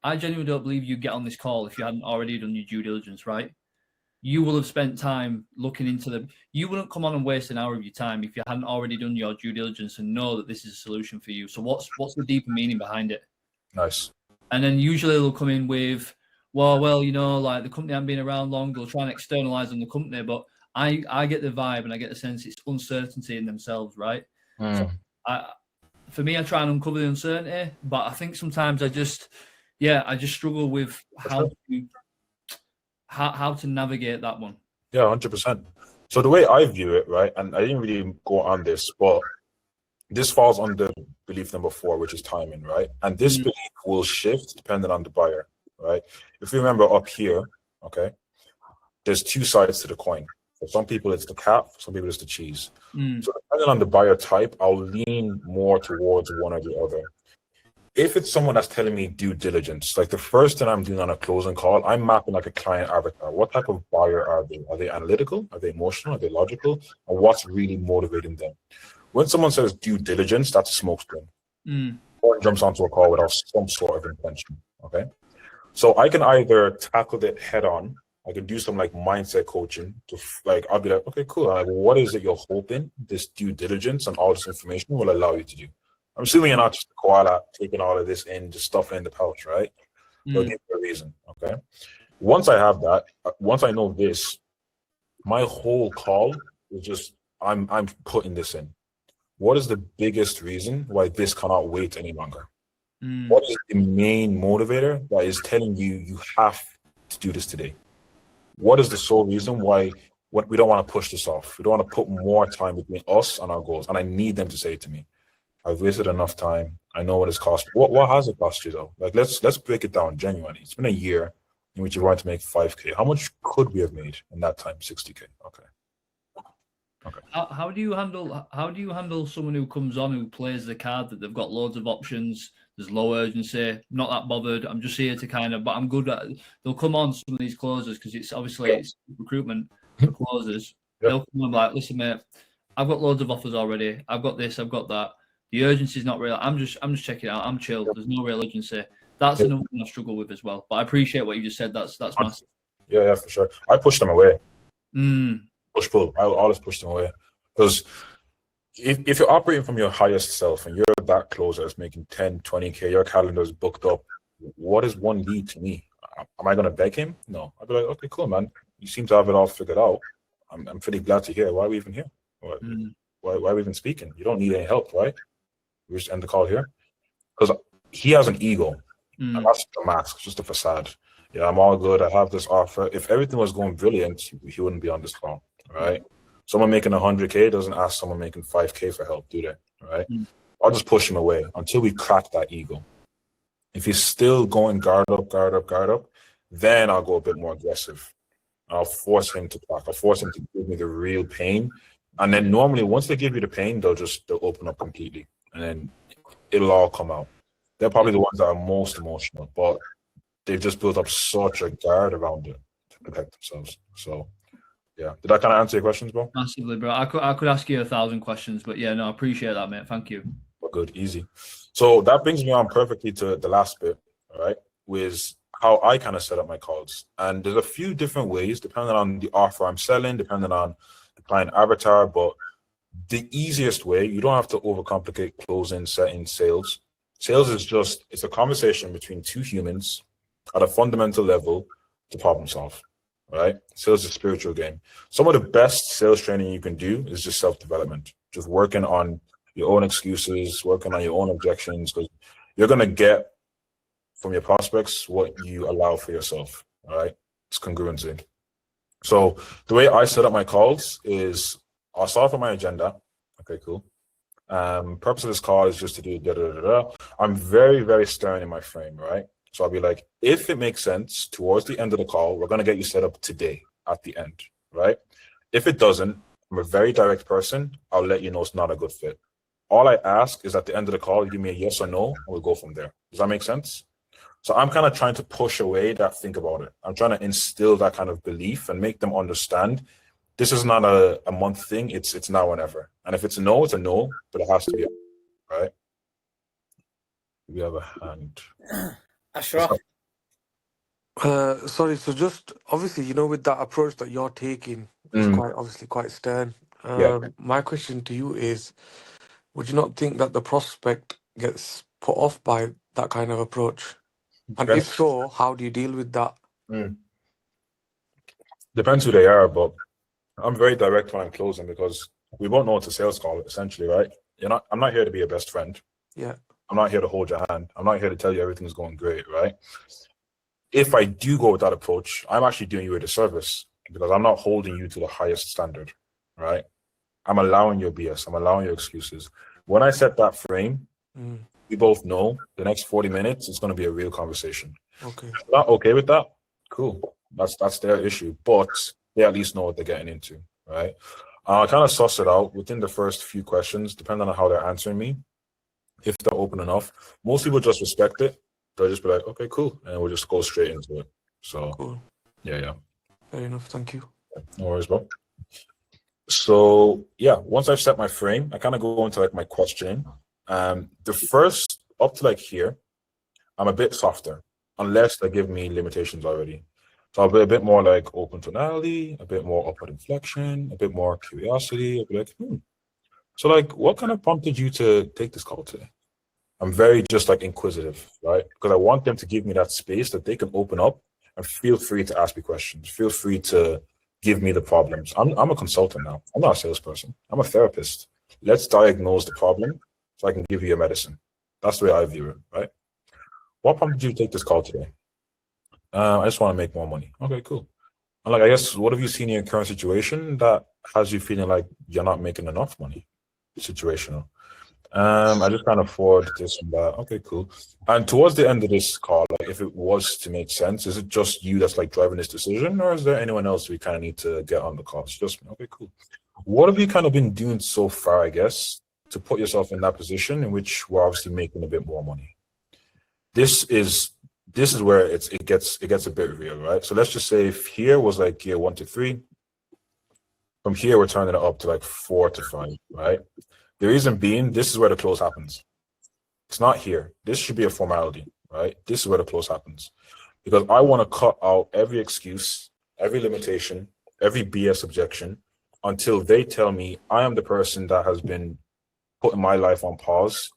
Speaker 6: I genuinely don't believe you get on this call if you hadn't already done your due diligence, right? You will have spent time looking into them. You wouldn't come on and waste an hour of your time if you hadn't already done your due diligence and know that this is a solution for you. So what's the deeper meaning behind it?
Speaker 3: Nice.
Speaker 6: And then usually they'll come in with, well, like the company hasn't been around long. They'll try and externalize on the company, but I get the vibe and I get the sense it's uncertainty in themselves, right? So for me, I try and uncover the uncertainty, but I think sometimes I just struggle with how to navigate that one.
Speaker 3: Yeah, 100%. So the way I view it, right, and I didn't really go on this, but this falls under belief number 4, which is timing, right? And this belief will shift depending on the buyer, right? If you remember up here, okay, there's 2 sides to the coin. For some people, it's the cat. For some people, it's the cheese. So depending on the buyer type, I'll lean more towards one or the other. If it's someone that's telling me due diligence, like the first thing I'm doing on a closing call, I'm mapping like a client avatar. What type of buyer are they? Are they analytical? Are they emotional? Are they logical? And what's really motivating them? When someone says due diligence, that's a smokescreen. Or jumps onto a call without some sort of intention. Okay. So I can either tackle it head on. I can do some like mindset coaching to I'll be like, okay, cool. Like, what is it you're hoping this due diligence and all this information will allow you to do? I'm assuming you're not just a koala taking all of this in, just stuffing in the pouch, right? They'll give you a reason, okay? Once I have that, once I know this, my whole call is just, I'm putting this in. What is the biggest reason why this cannot wait any longer? What is the main motivator that is telling you you have to do this today? What is the sole reason why we don't want to push this off? We don't want to put more time between us and our goals. And I need them to say it to me. I've wasted enough time. I know what it's cost. What has it cost you though? Like let's break it down genuinely. It's been a year in which you want to make 5K. How much could we have made in that time? 60K. Okay.
Speaker 6: How do you handle someone who comes on who plays the card that they've got loads of options? There's low urgency. Not that bothered. I'm just here to but I'm good at. They'll come on some of these closers because it's recruitment for closers. They'll come on like, listen, mate, I've got loads of offers already. I've got this. I've got that. The urgency is not real. I'm just checking it out. I'm chill. There's no real urgency. That's another thing I struggle with as well. But I appreciate what you just said. That's massive.
Speaker 3: Yeah, for sure. I push them away. Push pull. I will always push them away because if you're operating from your highest self and you're that closer, that's making 10, 20K, your calendar is booked up what is one lead to me? Am I going to beg him? No. I'd be like, okay, cool, man. You seem to have it all figured out. I'm pretty glad to hear. Why are we even here? Why are we even speaking? You don't need any help, right? We just end the call here. Because he has an ego. And that's the mask, just a facade. Yeah, I'm all good. I have this offer. If everything was going brilliant, he wouldn't be on this call, right? Someone making 100K doesn't ask someone making 5K for help, do they? Right? I'll just push him away until we crack that ego. If he's still going guard up, then I'll go a bit more aggressive. I'll force him to talk. I'll force him to give me the real pain. And then normally once they give you the pain, they'll open up completely. And then it'll all come out. They're probably the ones that are most emotional, but they've just built up such a guard around it to protect themselves. So yeah. Did that kind of answer your questions, bro?
Speaker 6: Massively, bro. I could ask you 1,000 questions, but yeah, no, I appreciate that, mate. Thank you.
Speaker 3: Good, easy. So that brings me on perfectly to the last bit, all right, with how I kind of set up my calls. And there's a few different ways, depending on the offer I'm selling, depending on the client avatar, but the easiest way, you don't have to overcomplicate closing, setting, sales. Sales is just, it's a conversation between two humans at a fundamental level to problem solve, right? Sales is a spiritual game. Some of the best sales training you can do is just self-development, just working on your own excuses, working on your own objections, because you're going to get from your prospects what you allow for yourself, all right? It's congruency. So the way I set up my calls is I'll start with my agenda. Okay, cool. Purpose of this call is just to do da-da-da-da. I'm very, very stern in my frame, right? So I'll be like, if it makes sense, towards the end of the call, we're going to get you set up today at the end, right? If it doesn't, I'm a very direct person. I'll let you know it's not a good fit. All I ask is at the end of the call, you give me a yes or no, and we'll go from there. Does that make sense? So I'm kind of trying to push away that think about it. I'm trying to instill that kind of belief and make them understand this is not a month thing. It's now or never. And if it's a no, it's a no, but it has to be, right? We have a hand.
Speaker 1: Ashraf.
Speaker 11: Sorry, so just obviously, with that approach that you're taking, it's quite stern. My question to you is, would you not think that the prospect gets put off by that kind of approach? And if so, how do you deal with that?
Speaker 3: Depends who they are, but I'm very direct when I'm closing because we won't know it's a sales call, essentially, right? I'm not here to be your best friend.
Speaker 11: Yeah.
Speaker 3: I'm not here to hold your hand. I'm not here to tell you everything's going great, right? If I do go with that approach, I'm actually doing you a disservice because I'm not holding you to the highest standard, right? I'm allowing your BS. I'm allowing your excuses. When I set that frame, we both know the next 40 minutes is going to be a real conversation.
Speaker 11: Okay.
Speaker 3: If they're not okay with that, cool. That's their issue. But they at least know what they're getting into, right? I kind of suss it out within the first few questions, depending on how they're answering me. If they're open enough, most people just respect it. They'll just be like, okay, cool. And we'll just go straight into it. So,
Speaker 11: cool.
Speaker 3: Yeah.
Speaker 11: Fair enough. Thank you.
Speaker 3: No worries, bro. So, yeah, once I've set my frame, I kind of go into my questioning. The first, up to here, I'm a bit softer, unless they give me limitations already. So I'll be a bit more open tonality, a bit more upward inflection, a bit more curiosity. I'll be like, So what kind of prompted you to take this call today? I'm very just inquisitive, right? Because I want them to give me that space that they can open up and feel free to ask me questions. Feel free to give me the problems. I'm a consultant now. I'm not a salesperson. I'm a therapist. Let's diagnose the problem so I can give you a medicine. That's the way I view it, right? What prompted you to take this call today? I just want to make more money. Okay, cool. And I guess, what have you seen in your current situation that has you feeling like you're not making enough money? Situational. I just can't afford this and that. Okay, cool. And towards the end of this call, if it was to make sense, is it just you that's driving this decision, or is there anyone else we kind of need to get on the call? It's just, okay, cool. What have you kind of been doing so far, I guess, to put yourself in that position in which we're obviously making a bit more money? This is where it gets a bit real, right? So let's just say if here was year 1 to 3, from here we're turning it up to 4 to 5, right? The reason being, this is where the close happens. It's not here. This should be a formality, right? This is where the close happens. Because I want to cut out every excuse, every limitation, every BS objection until they tell me I am the person that has been putting my life on pause.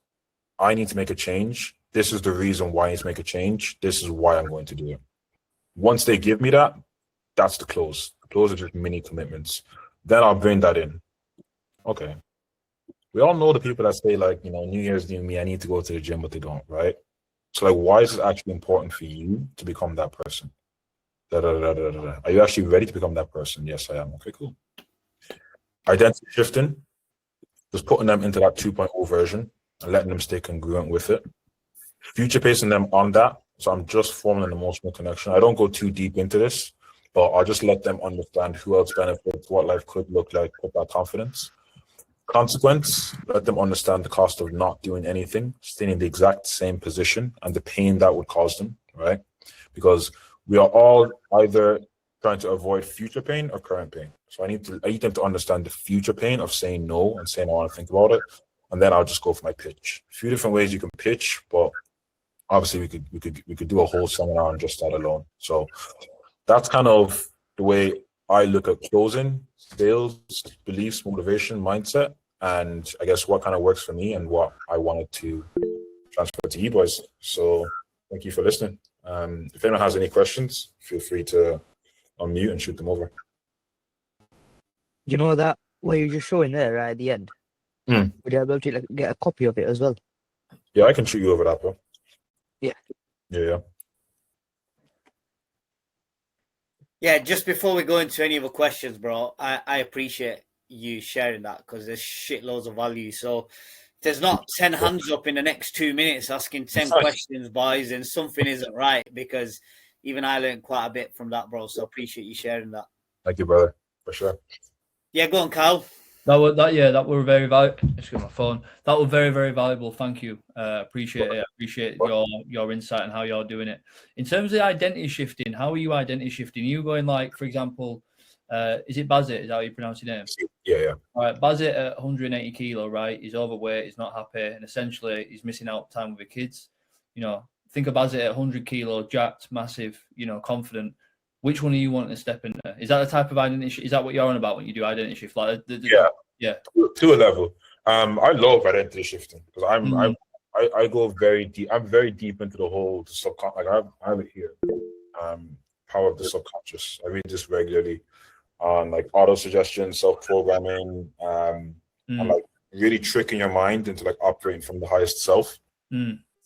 Speaker 3: I need to make a change. this is the reason why I need to make a change. This is why I'm going to do it. Once they give me that, that's the close. The close are just mini commitments. Then I'll bring that in. Okay. We all know the people that say, like, you know, New Year's New Me, I need to go to the gym, but they don't, right? So, like, why is it actually important for you to become that person? Are you actually ready to become that person? Yes, I am. Okay, cool. Identity shifting, just putting them into that 2.0 version and letting them stay congruent with it. Future pacing them on that. So I'm just forming an emotional connection. I don't go too deep into this, but I'll just let them understand who else benefits, what life could look like, put that confidence. Consequence, let them understand the cost of not doing anything, staying in the exact same position and the pain that would cause them, right? Because we are all either trying to avoid future pain or current pain. So I need them to understand the future pain of saying no and saying I want to think about it. And then I'll just go for my pitch. A few different ways you can pitch, but obviously we could do a whole seminar on just that alone. So that's kind of the way I look at closing, sales, beliefs, motivation, mindset, and I guess what kind of works for me and what I wanted to transfer to you boys. So thank you for listening. If anyone has any questions, feel free to unmute and shoot them over.
Speaker 12: You know that what you're just showing there right at the end? Would you be able to get a copy of it as well?
Speaker 3: Yeah, I can shoot you over that, bro.
Speaker 12: Yeah.
Speaker 3: Yeah.
Speaker 1: Yeah, just before we go into any other questions, bro, I appreciate you sharing that because there's shitloads of value. So if there's not 10 hands up in the next 2 minutes asking 10 questions, boys, then something isn't right, because even I learned quite a bit from that, bro. So appreciate you sharing that.
Speaker 3: Thank you, brother, for sure.
Speaker 1: Yeah, go on, Kyle.
Speaker 6: That were very valuable. Excuse my phone. That was very, very valuable. Thank you. Appreciate it. Appreciate your insight and how you're doing it. In terms of identity shifting, how are you identity shifting? Are you going, like, for example, is it Basit? Is that how you pronounce your name?
Speaker 3: Yeah.
Speaker 6: All right, Basit at 180 kilo, right? He's overweight. He's not happy, and essentially he's missing out time with the kids. You know, think of Basit at 100 kilo, jacked, massive. You know, confident. Which one are you wanting to step into? Is that the type of identity? Is that what you're on about when you do identity shift? Like, yeah.
Speaker 3: To a level. I love identity shifting because I go very deep. I'm very deep into the whole subconscious. Like I have it here. Power of the subconscious. I read this regularly on like auto suggestion, self-programming, and like really tricking your mind into like operating from the highest self.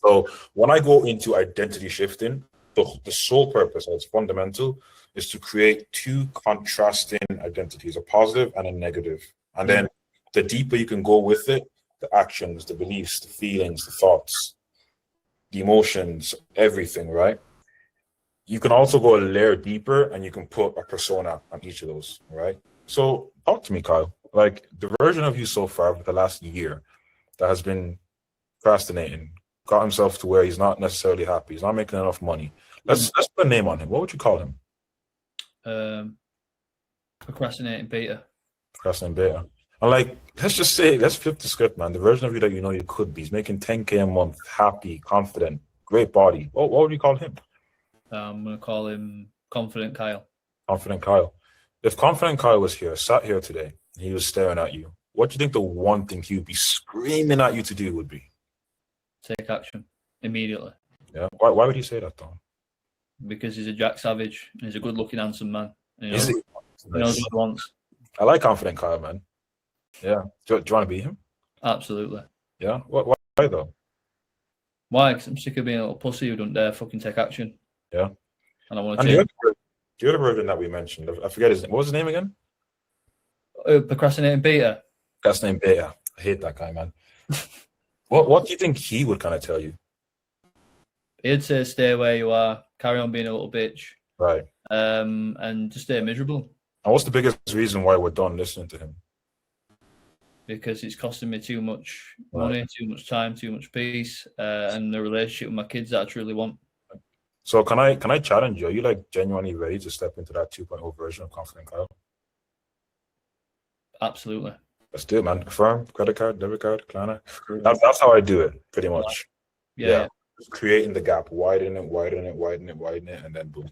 Speaker 3: So when I go into identity shifting, the sole purpose, and it's fundamental, is to create two contrasting identities, a positive and a negative. And then the deeper you can go with it, the actions, the beliefs, the feelings, the thoughts, the emotions, everything, right? You can also go a layer deeper and you can put a persona on each of those, right? So talk to me, Kyle. Like the version of you so far for the last year that has been procrastinating, got himself to where he's not necessarily happy, he's not making enough money. Let's put a name on him. What would you call him?
Speaker 6: Procrastinating beta.
Speaker 3: Procrastinating beta. And like, let's flip the script, man. The version of you that you know you could be. He's making 10K a month, happy, confident, great body. What would you call him?
Speaker 6: I'm going to call him Confident Kyle.
Speaker 3: Confident Kyle. If Confident Kyle was here, sat here today, and he was staring at you, what do you think the one thing he would be screaming at you to do would be?
Speaker 6: Take action immediately.
Speaker 3: Yeah. Why would he say that, though?
Speaker 6: Because he's a Jack Savage and he's a good-looking, handsome man. He knows
Speaker 3: He
Speaker 6: what he wants.
Speaker 3: I like Confident Kyle, man. Yeah. Do you want to beat him?
Speaker 6: Absolutely.
Speaker 3: Yeah. Why though?
Speaker 6: Why? Because I'm sick of being a little pussy who don't dare fucking take action.
Speaker 3: Yeah.
Speaker 6: And I want to change.
Speaker 3: The other version that we mentioned, I forget his name. What was his name again?
Speaker 6: Procrastinating beta.
Speaker 3: Procrastinating beta. I hate that guy, man. What do you think he would kind of tell you?
Speaker 6: He'd say, stay where you are, carry on being a little bitch.
Speaker 3: Right.
Speaker 6: And just stay miserable.
Speaker 3: And what's the biggest reason why we're done listening to him?
Speaker 6: Because it's costing me too much money, too much time, too much peace, and the relationship with my kids that I truly want.
Speaker 3: So can I challenge you? Are you like genuinely ready to step into that 2.0 version of Confident Kyle?
Speaker 6: Absolutely.
Speaker 3: Let's do it, man. Affirm, credit card, debit card, Klarna. That's how I do it, pretty much.
Speaker 6: Yeah.
Speaker 3: Just creating the gap, widen it, and then boom.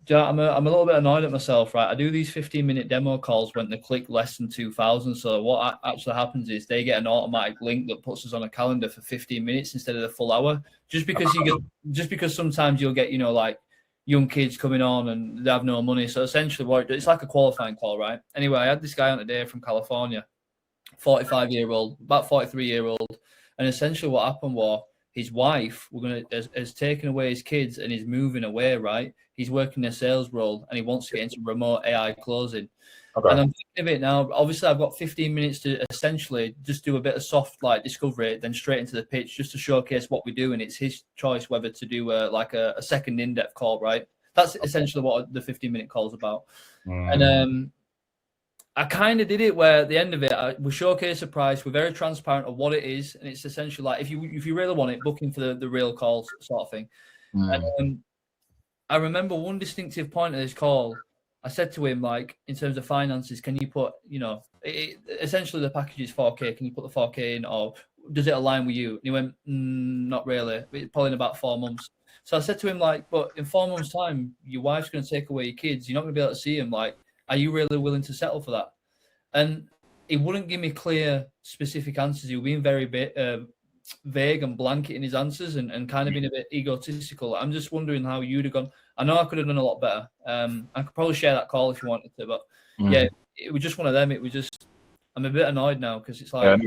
Speaker 6: Yeah, I'm a little bit annoyed at myself, right? I do these 15-minute demo calls when they click less than 2,000. So what actually happens is they get an automatic link that puts us on a calendar for 15 minutes instead of the full hour. Just because sometimes you'll get, like young kids coming on and they have no money. So essentially it's like a qualifying call, right? Anyway, I had this guy on today from California, 45-year-old, about 43-year-old. And essentially what happened was his wife has taken away his kids and is moving away, right? He's working a sales role and he wants to get into remote AI closing.
Speaker 3: Okay.
Speaker 6: And I'm thinking of it now. Obviously, I've got 15 minutes to essentially just do a bit of soft discovery, then straight into the pitch just to showcase what we do. And it's his choice whether to do a second in-depth call, right? That's essentially what the 15-minute call is about. And I kind of did it where at the end of it, we showcase a price. We're very transparent of what it is, and it's essentially like if you really want it, booking for the real calls sort of thing. And I remember one distinctive point of this call. I said to him, like, in terms of finances, can you put, essentially the package is 4K. Can you put the 4K in, or does it align with you? And he went, not really. Probably in about 4 months. So I said to him, like, but in 4 months' time, your wife's going to take away your kids. You're not going to be able to see them. Like, are you really willing to settle for that? And he wouldn't give me clear, specific answers. He was being very vague and blanket in his answers and kind of being a bit egotistical. I'm just wondering how you'd have gone. I know I could have done a lot better. I could probably share that call if you wanted to, but yeah, it was just one of them. It was just, I'm a bit annoyed now because it's like,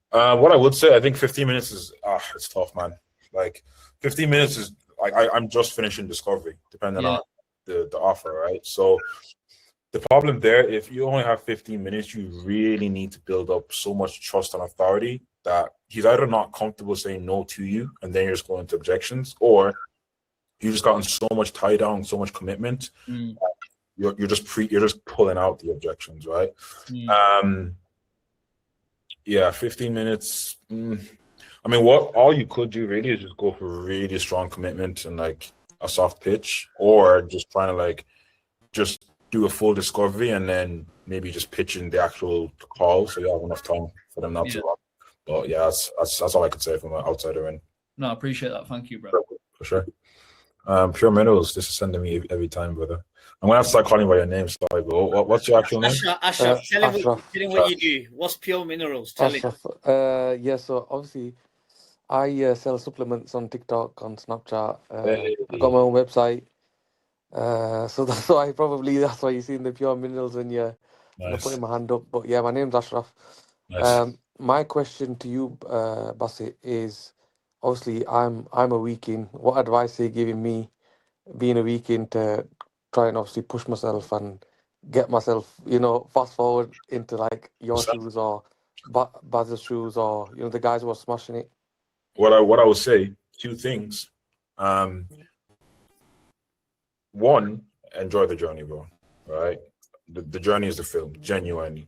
Speaker 3: what I would say, I think 15 minutes is, it's tough, man. Like 15 minutes is like, I'm just finishing discovery, depending on the offer, right? So the problem there, if you only have 15 minutes, you really need to build up so much trust and authority that he's either not comfortable saying no to you, and then you're just going to objections, or you've just gotten so much tie down, so much commitment, you're just pulling out the objections, right? 15 minutes. I mean, all you could do really is just go for really strong commitment and like a soft pitch, or just trying to like just do a full discovery and then maybe just pitching the actual call so you have enough time for them not to run. But yeah, that's all I could say from an outsider in.
Speaker 6: No, I appreciate that. Thank you, bro.
Speaker 3: For sure. Pure Minerals, this is sending me every time, brother. I'm gonna have to start calling by your name. Sorry, bro. What's your actual name?
Speaker 1: Ashraf, tell him what you do. What's Pure Minerals? Tell him.
Speaker 11: Yeah, so obviously I sell supplements on TikTok, on Snapchat. I got my own website. So that's why you're seeing the Pure Minerals when you're putting my hand up. But yeah, my name's Ashraf.
Speaker 3: Nice.
Speaker 11: My question to you, Basit, is obviously I'm a week-in. What advice are you giving me, being a week-in, to try and obviously push myself and get myself, fast forward into like your shoes or Baz's shoes, or the guys who are smashing it?
Speaker 3: What I would say, two things. One, enjoy the journey, bro. Right? The journey is the film, genuinely.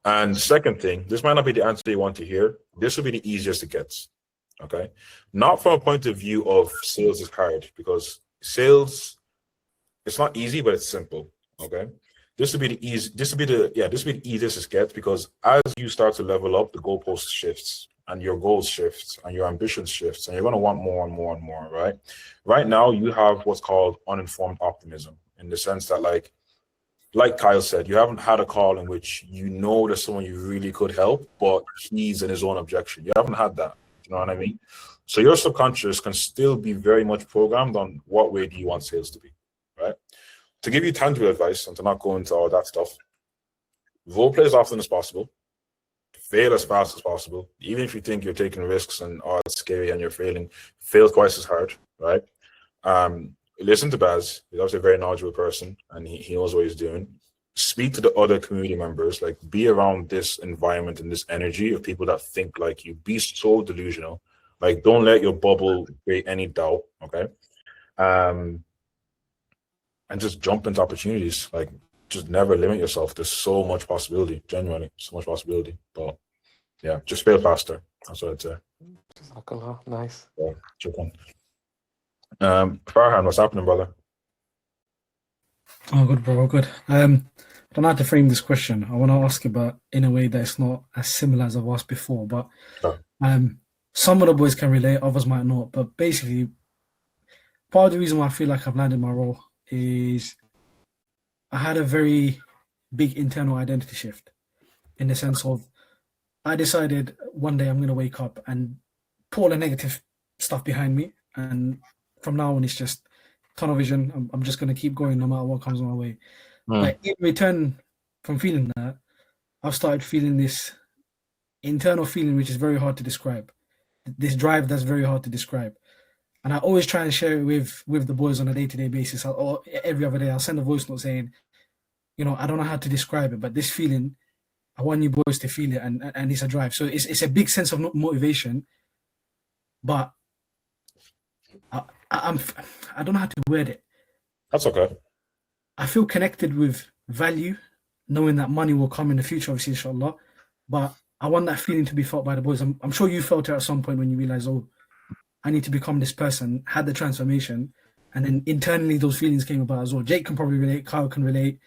Speaker 3: And the second thing, this might not be the answer you want to hear. This will be the easiest it gets. Okay? Not from a point of view of sales is hard, because sales, it's not easy, but it's simple. Okay? This will be the easiest it gets, because as you start to level up, the goalpost shifts and your goals shifts and your ambitions shifts, and you're going to want more and more and more, right? Right now, you have what's called uninformed optimism, in the sense that, like Kyle said, you haven't had a call in which there's someone you really could help, but he's in his own objection. You haven't had that. You know what I mean? So your subconscious can still be very much programmed on what way do you want sales to be, right? To give you tangible advice and to not go into all that stuff, role play as often as possible. Fail as fast as possible. Even if you think you're taking risks and it's scary and you're failing, fail twice as hard, right? Listen to Baz. He's obviously a very knowledgeable person and he knows what he's doing. Speak to the other community members, like be around this environment and this energy of people that think like you. Be so delusional. Like, don't let your bubble create any doubt, okay? And just jump into opportunities. Like, just never limit yourself. There's so much possibility, genuinely, so much possibility. But yeah, just fail faster. That's what I'd say.
Speaker 11: Nice.
Speaker 3: Yeah, Farhan, what's happening, brother?
Speaker 5: Oh, good, bro. Good. I don't know how to frame this question. I want to ask about in a way that it's not as similar as I've asked before, but some of the boys can relate, others might not. But basically, part of the reason why I feel like I've landed my role is I had a very big internal identity shift, in the sense of I decided one day I'm going to wake up and put all the negative stuff behind me, and from now on it's just tunnel vision. I'm just going to keep going no matter what comes my way. But in return from feeling that, I've started feeling this internal feeling which is very hard to describe. This drive that's very hard to describe. And I always try and share it with the boys on a day-to-day basis. Or every other day, I'll send a voice note saying, I don't know how to describe it, but this feeling, I want you boys to feel it, and it's a drive. So it's a big sense of motivation, but I don't know how to word it.
Speaker 3: That's okay.
Speaker 5: I feel connected with value, knowing that money will come in the future, obviously, inshallah. But I want that feeling to be felt by the boys. I'm sure you felt it at some point when you realize, I need to become this person, had the transformation, and then internally those feelings came about as well. Jake can probably relate, Kyle can relate,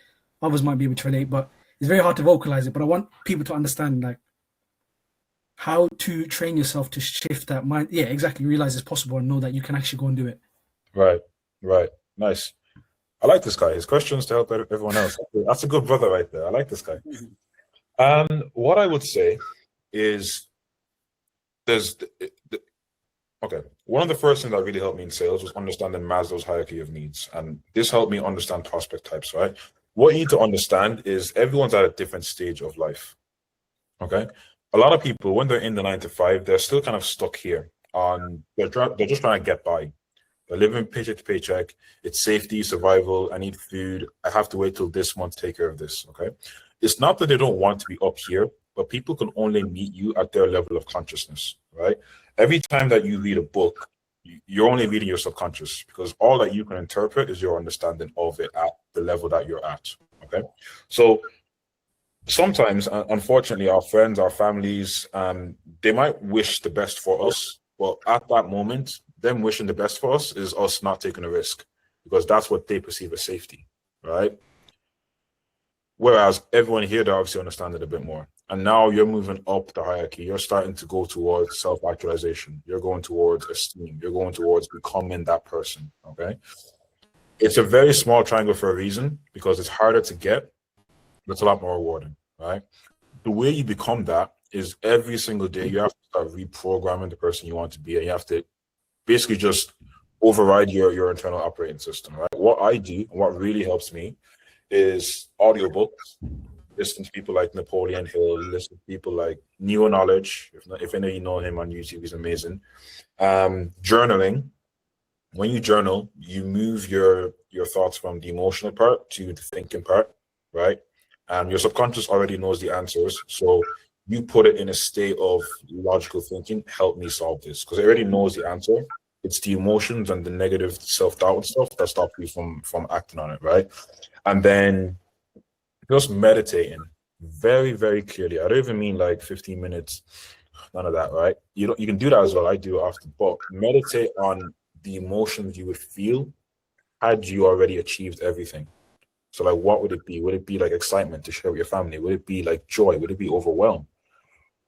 Speaker 5: others might be able to relate, but it's very hard to vocalize it. But I want people to understand like how to train yourself to shift that mind. Yeah, exactly. Realize it's possible and know that you can actually go and do it.
Speaker 3: Right. Nice. I like this guy. His questions to help everyone else. That's a good brother right there. I like this guy. What I would say is okay. One of the first things that really helped me in sales was understanding Maslow's hierarchy of needs. And this helped me understand prospect types, right? What you need to understand is everyone's at a different stage of life. Okay. A lot of people, when they're in the 9 to 5, they're still kind of stuck here they're just trying to get by. They're living paycheck to paycheck. It's safety, survival. I need food. I have to wait till this month to take care of this. Okay. It's not that they don't want to be up here, but people can only meet you at their level of consciousness, right? Every time that you read a book, you're only reading your subconscious, because all that you can interpret is your understanding of it at the level that you're at, okay? So sometimes, unfortunately, our friends, our families, they might wish the best for us, but at that moment, them wishing the best for us is us not taking a risk, because that's what they perceive as safety, right? Whereas everyone here, they obviously understand it a bit more. And now you're moving up the hierarchy. You're starting to go towards self-actualization. You're going towards esteem. You're going towards becoming that person, okay? It's a very small triangle for a reason, because it's harder to get, but it's a lot more rewarding, right? The way you become that is every single day you have to start reprogramming the person you want to be, and you have to basically just override your internal operating system, right? What I do, and what really helps me, is audiobooks. Listen to people like Napoleon Hill, listen to people like Neo Knowledge. If any of you know him on YouTube, he's amazing. Journaling. When you journal, you move your thoughts from the emotional part to the thinking part, right? Your subconscious already knows the answers, so you put it in a state of logical thinking. Help me solve this, because it already knows the answer. It's the emotions and the negative self-doubt and stuff that stop you from acting on it, right? And then just meditating very, very clearly. I don't even mean like 15 minutes, none of that, right? You can do that as well. I do it often, but meditate on the emotions you would feel had you already achieved everything. So like, what would it be? Would it be like excitement to share with your family? Would it be like joy? Would it be overwhelmed?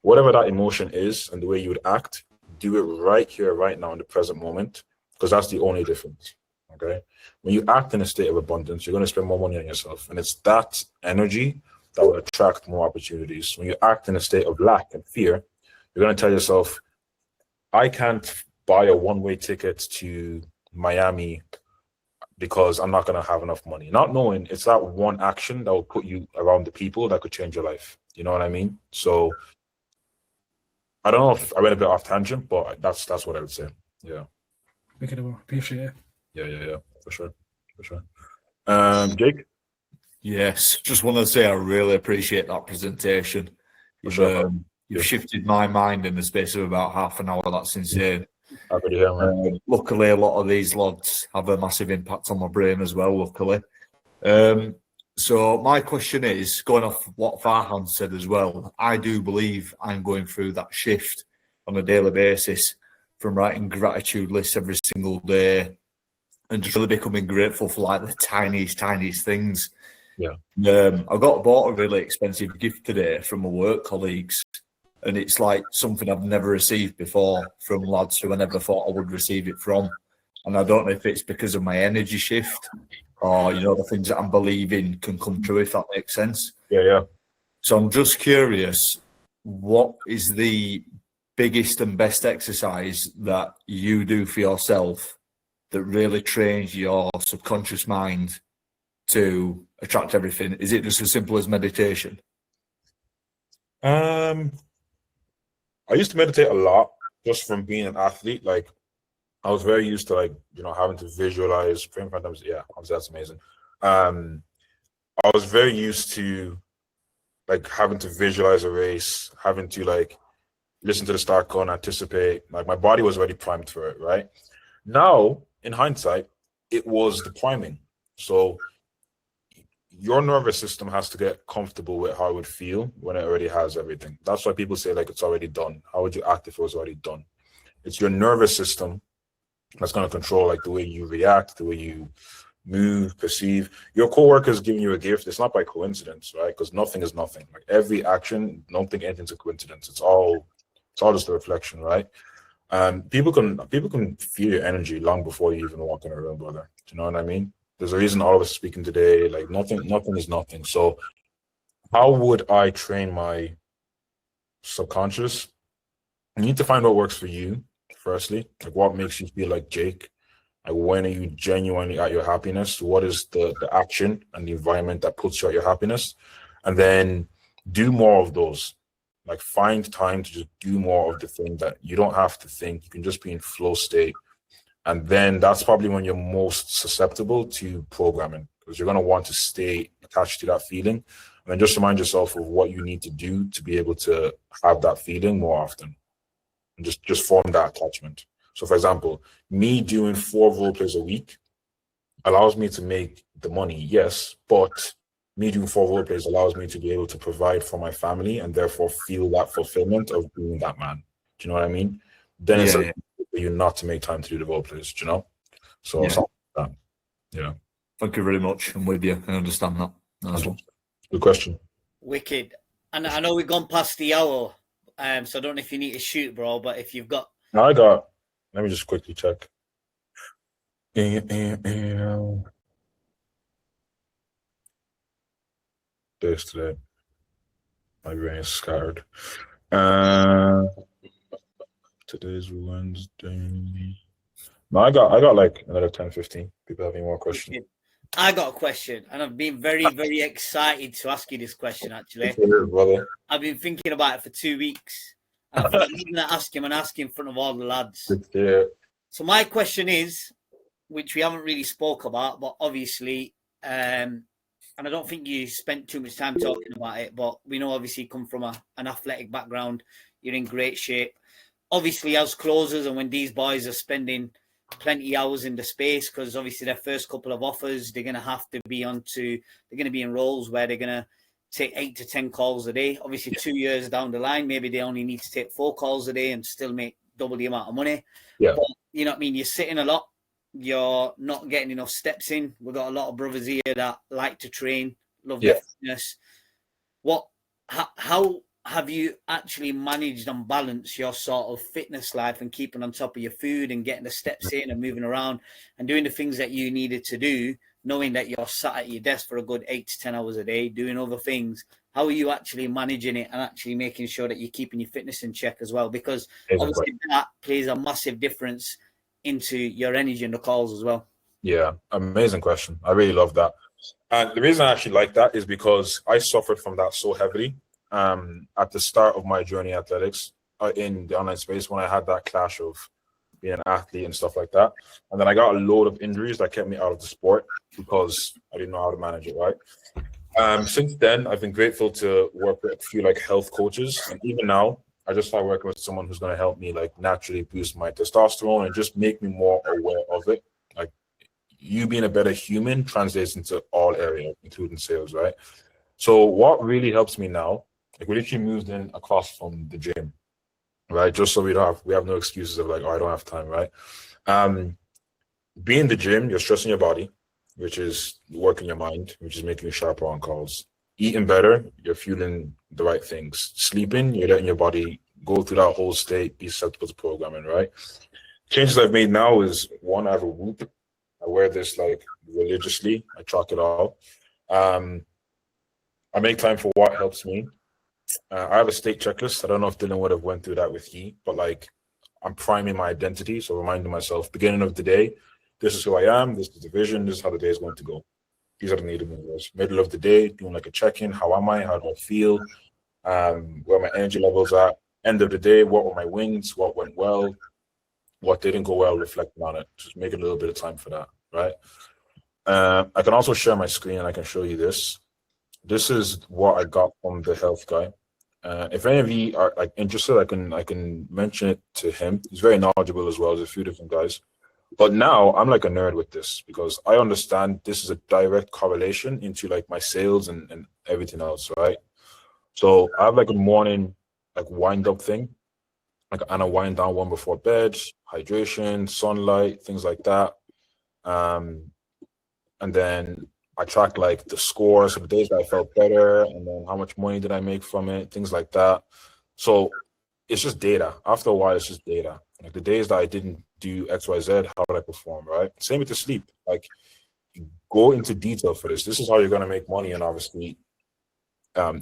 Speaker 3: Whatever that emotion is and the way you would act, do it right here, right now in the present moment, because that's the only difference, okay? When you act in a state of abundance, you're going to spend more money on yourself. And it's that energy that will attract more opportunities. When you act in a state of lack and fear, you're going to tell yourself, I can't buy a one-way ticket to Miami because I'm not going to have enough money. Not knowing it's that one action that will put you around the people that could change your life. You know what I mean? So I don't know if I went a bit off tangent, but that's what I would say. Yeah.
Speaker 5: Make it a appreciate it.
Speaker 3: Yeah. For sure. Jake?
Speaker 7: Yes, just want to say I really appreciate that presentation. You've shifted my mind in the space of about half an hour. That's insane. Luckily, a lot of these lads have a massive impact on my brain as well, luckily. So my question is, going off what Farhan said as well, I do believe I'm going through that shift on a daily basis from writing gratitude lists every single day and just really becoming grateful for like the tiniest things.
Speaker 3: Yeah.
Speaker 7: I bought a really expensive gift today from my work colleagues, and it's like something I've never received before from lads who I never thought I would receive it from. And I don't know if it's because of my energy shift or, you know, the things that I'm believing can come true, if that makes sense.
Speaker 3: Yeah.
Speaker 7: So I'm just curious, what is the biggest and best exercise that you do for yourself that really trains your subconscious mind to attract everything? Is it just as simple as meditation?
Speaker 3: I used to meditate a lot just from being an athlete. Like, I was very used to, like, you know, having to visualize frame times. Yeah, obviously that's amazing. I was very used to like having to visualize a race, having to like listen to the start go and anticipate. Like, my body was already primed for it, right? Now, in hindsight, it was the priming. So your nervous system has to get comfortable with how it would feel when it already has everything. That's why people say, like, it's already done. How would you act if it was already done? It's your nervous system that's going to control like the way you react, the way you move, perceive. Your coworker is giving you a gift. It's not by coincidence, right? Because nothing is nothing. Like, every action, don't think anything's a coincidence. It's all just a reflection, right? People can feel your energy long before you even walk in a room, brother. Do you know what I mean? There's a reason all of us are speaking today. Like, nothing is nothing. So how would I train my subconscious? You need to find what works for you, firstly. Like, what makes you feel like Jake? Like, when are you genuinely at your happiness? What is the action and the environment that puts you at your happiness? And then do more of those. Like, find time to just do more of the thing that you don't have to think. You can just be in flow state. And then that's probably when you're most susceptible to programming, because you're going to want to stay attached to that feeling. And then just remind yourself of what you need to do to be able to have that feeling more often. And just form that attachment. So, for example, me doing 4 role plays a week allows me to make the money, yes, but me doing 4 role plays allows me to be able to provide for my family and therefore feel that fulfillment of being that man. Do you know what I mean? Then it's like for you not to make time to do the role plays, do you know? So, something like that. Yeah.
Speaker 7: Thank you very much. I'm with you. I understand that. Nice one.
Speaker 3: Good question.
Speaker 1: Wicked. And I know we've gone past the hour, so I don't know if you need to shoot, bro, but if you've got...
Speaker 3: Let me just quickly check. Days today. My brain is scattered. Today's Wednesday. No, I got like another 10, 15. People have any more questions?
Speaker 1: I got a question, and I've been very, very excited to ask you this question, actually. I've been thinking about it for 2 weeks. I thought I'm going to ask him and ask in front of all the lads.
Speaker 3: Yeah.
Speaker 1: So my question is, which we haven't really spoke about, but obviously, and I don't think you spent too much time talking about it, but we know obviously you come from an athletic background. You're in great shape. Obviously, as closers, and when these boys are spending plenty hours in the space, because obviously their first couple of offers, they're going to have to be they're going to be in roles where they're going to take 8 to 10 calls a day. Obviously, 2 years down the line, maybe they only need to take 4 calls a day and still make double the amount of money.
Speaker 3: Yeah.
Speaker 1: But, you know what I mean? You're sitting a lot. You're not getting enough steps in. We've got a lot of brothers here that like to train, love their fitness. How have you actually managed and balanced your sort of fitness life and keeping on top of your food and getting the steps in and moving around and doing the things that you needed to do, knowing that you're sat at your desk for a good 8 to 10 hours a day, doing other things? How are you actually managing it and actually making sure that you're keeping your fitness in check as well? Because obviously that plays a massive difference into your energy in the calls as well.
Speaker 3: Yeah, amazing question. I really love that. And the reason I actually like that is because I suffered from that so heavily at the start of my journey athletics in the online space, when I had that clash of being an athlete and stuff like that. And then I got a load of injuries that kept me out of the sport because I didn't know how to manage it, right? Since then, I've been grateful to work with a few like health coaches. And even now, I just started working with someone who's going to help me like naturally boost my testosterone and just make me more aware of it. Like, you being a better human translates into all areas, including sales, right? So what really helps me now, like, we literally moved in across from the gym, right? Just so we have no excuses of like, oh, I don't have time, right? Being in the gym, you're stressing your body, which is working your mind, which is making you sharper on calls. Eating better, you're fueling the right things. Sleeping, you're letting your body go through that whole state, be susceptible to programming, right? Changes I've made now is one, I have a whoop. I wear this like religiously. I chalk it all. I make time for what helps me. I have a state checklist. I don't know if Dylan would have went through that with you, but like I'm priming my identity. So reminding myself, beginning of the day, this is who I am. This is the vision. This is how the day is going to go. These are the needed movers. Middle of the day, doing like a check-in. How am I? How do I feel? Where my energy levels at. End of the day, what were my wins? What went well? What didn't go well? Reflecting on it. Just make a little bit of time for that, right? I can also share my screen and I can show you this. This is what I got from the health guy. If any of you are like interested, I can mention it to him. He's very knowledgeable as well. There's a few different guys. But now I'm like a nerd with this because I understand this is a direct correlation into like my sales and everything else, right? So I have like a morning like wind up thing, like and a wind down one before bed, hydration, sunlight, things like that. And then I track like the scores of the days that I felt better, and then how much money did I make from it, things like that. So it's just data. After a while, it's just data. Like the days that I didn't do X, Y, Z, how did I perform, right? Same with the sleep. Like go into detail for this. This is how you're going to make money and obviously